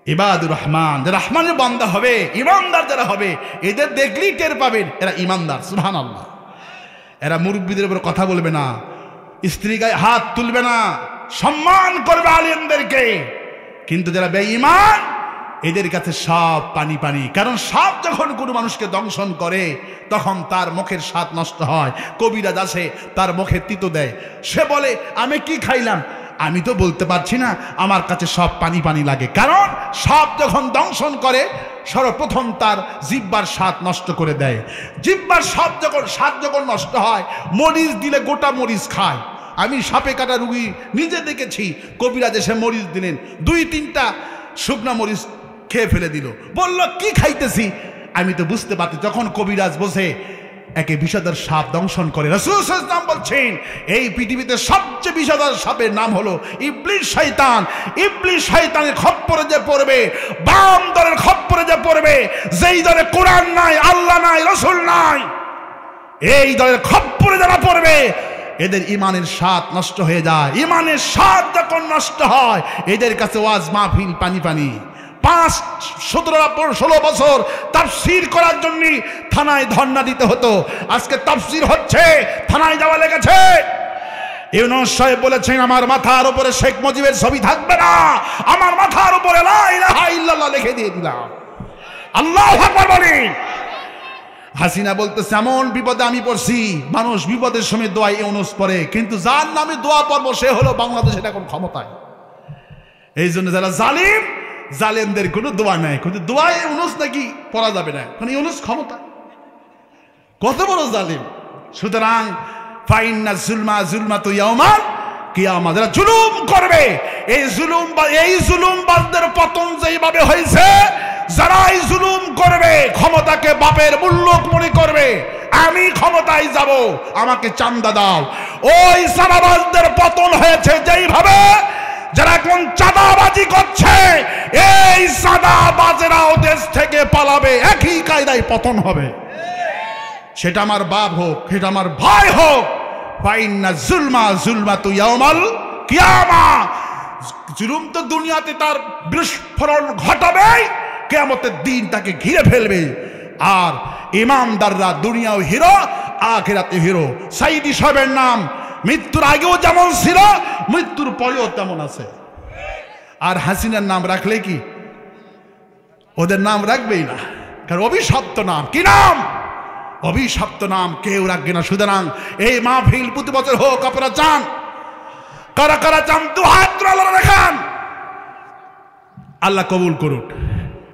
ইবাদুর রহমান, যারা রহমানের বান্দা হবে, ইমানদার যারা হবে, এদের দেখলেই টের পাবেন এরা ইমানদার। সুবহানাল্লাহ। এরা মুরব্বীদের উপর কথা বলবে না, স্ত্রী গায়ে হাত তুলবে না, সম্মান করবে আলেমদেরকে। কিন্তু যারা বেঈমান, এদের কাছে সব পানি পানি। কারণ সাপ যখন কোনো মানুষকে দংশন করে তখন তার মুখের স্বাদ নষ্ট হয়। কবিরাজ আসে, তার মুখে তিতো দেয়, সে বলে আমি কি খাইলাম, আমি তো বলতে পারছি না, আমার কাছে সব পানি পানি লাগে। কারণ সাপ যখন দংশন করে সর্বপ্রথম তার জিহ্বার স্বাদ নষ্ট করে দেয়। জিহ্বার স্বাদ যখন নষ্ট হয়, মরিচ দিলে গোটা মরিচ খায়। আমি সাপে কাটা রুগী নিজে দেখেছি, কবিরাজ এসে মরিচ দিলেন, 2-3টা শুকনা মরিচ খেয়ে ফেলে দিল। বলল কি খাইতেছি, আমি তো বুঝতে পারছি। যখন কবিরাজ বসে একে বিষধর সাপ দংশন করে, রাসূল সাল্লাল্লাহু আলাইহি ওয়াসাল্লাম বলছেন এই পৃথিবীতে সবচেয়ে বিষধর সাপের নাম হলো ইবলিস শয়তান। ইবলিস শয়তানের খপ্পরে যে পড়বে, বাম দলের খপ্পরে যে পড়বে, যেই দলে কোরআন নাই, আল্লাহ নাই, রাসূল নাই, এই দলের খপ্পরে যারা পড়বে এদের ইমানের স্বাদ নষ্ট হয়ে যায়। ইমানের স্বাদ যখন নষ্ট হয়, এদের কাছে ওয়াজ মাহফিল পানি পানি। 5-16 বছর তাফসীর করার জন্য থানায় ধর্ণা দিতে হতো, আজকে তাফসীর হচ্ছে, থানায় যাওয়া লেগেছে। ইউনূস সাহেব বলেছেন আমার মাথার উপরে শেখ মুজিবের ছবি থাকবে না, আমার মাথার উপরে লা ইলাহা ইল্লাল্লাহ লিখে দিয়ে দিলাম। আল্লাহু আকবার বলেন। হাসিনা বলতেছে এমন বিপদে আমি পড়ছি, মানুষ বিপদের সময় দোয়া ইউনূস পড়ে, কিন্তু যার নামে দোয়া পড়ব সে হলো বাংলাদেশের এখন ক্ষমতায়। এই জন্য যারা জালিম, জালেমদের কোনো দোয়া নাই, কিন্তু দোয়া ইউনূস নাকি পড়া যাবে না, কারণ ইউনূস ক্ষমতা। কত বড় জালিম। সুতরাং ফাইন্না যুলমা যুলমাতু ইয়াউমাল কিয়ামা, যারা জুলুম করবে, এই জুলুমবাজদের পতন যেইভাবে হয়েছে, যারাই জুলুম করবে ক্ষমতাকে বাপের মুল্লুক মনে করবে, আমি ক্ষমতায় যাব, আমাকে চান্দা দাও, ওই চাঁদাবাজদের পতন হয়েছে যেইভাবে। যারা এখন চাঁদাবাজি করছে, এই চাঁদাবাজেরাও দেশ থেকে পালাবে, একই কায়দায় পতন হবে। সেটা আমার বাপ হোক, সেটা আমার ভাই হোক। ফাইন্না যুলমা যুলমাতু ইয়াউমাল কিয়ামা, জুলুম তো দুনিয়াতে তার বিস্ফোরণ ঘটাবে, কিয়ামতের দিন তাকে ঘিরে ফেলবে। আর ইমানদাররা দুনিয়াও হিরো, আখিরাতে হিরো। সাইদি সাহেবের নাম মৃত্যুর আগেও যেমন ছিল, মৃত্যুর পরেও তেমন আছে। আর হাসিনার নাম রাখলে কি ওদের নাম রাখবেই না, কারণ অভিশপ্ত নাম। কি নাম? অভিশপ্ত নাম, কেউ রাখবে না। সুতরাং এই মাহফিল প্রতি বছর হোক। আপনারা চান, কারা কারা চান? 2 হাত আল্লাহ রাখান, আল্লাহ কবুল করুন।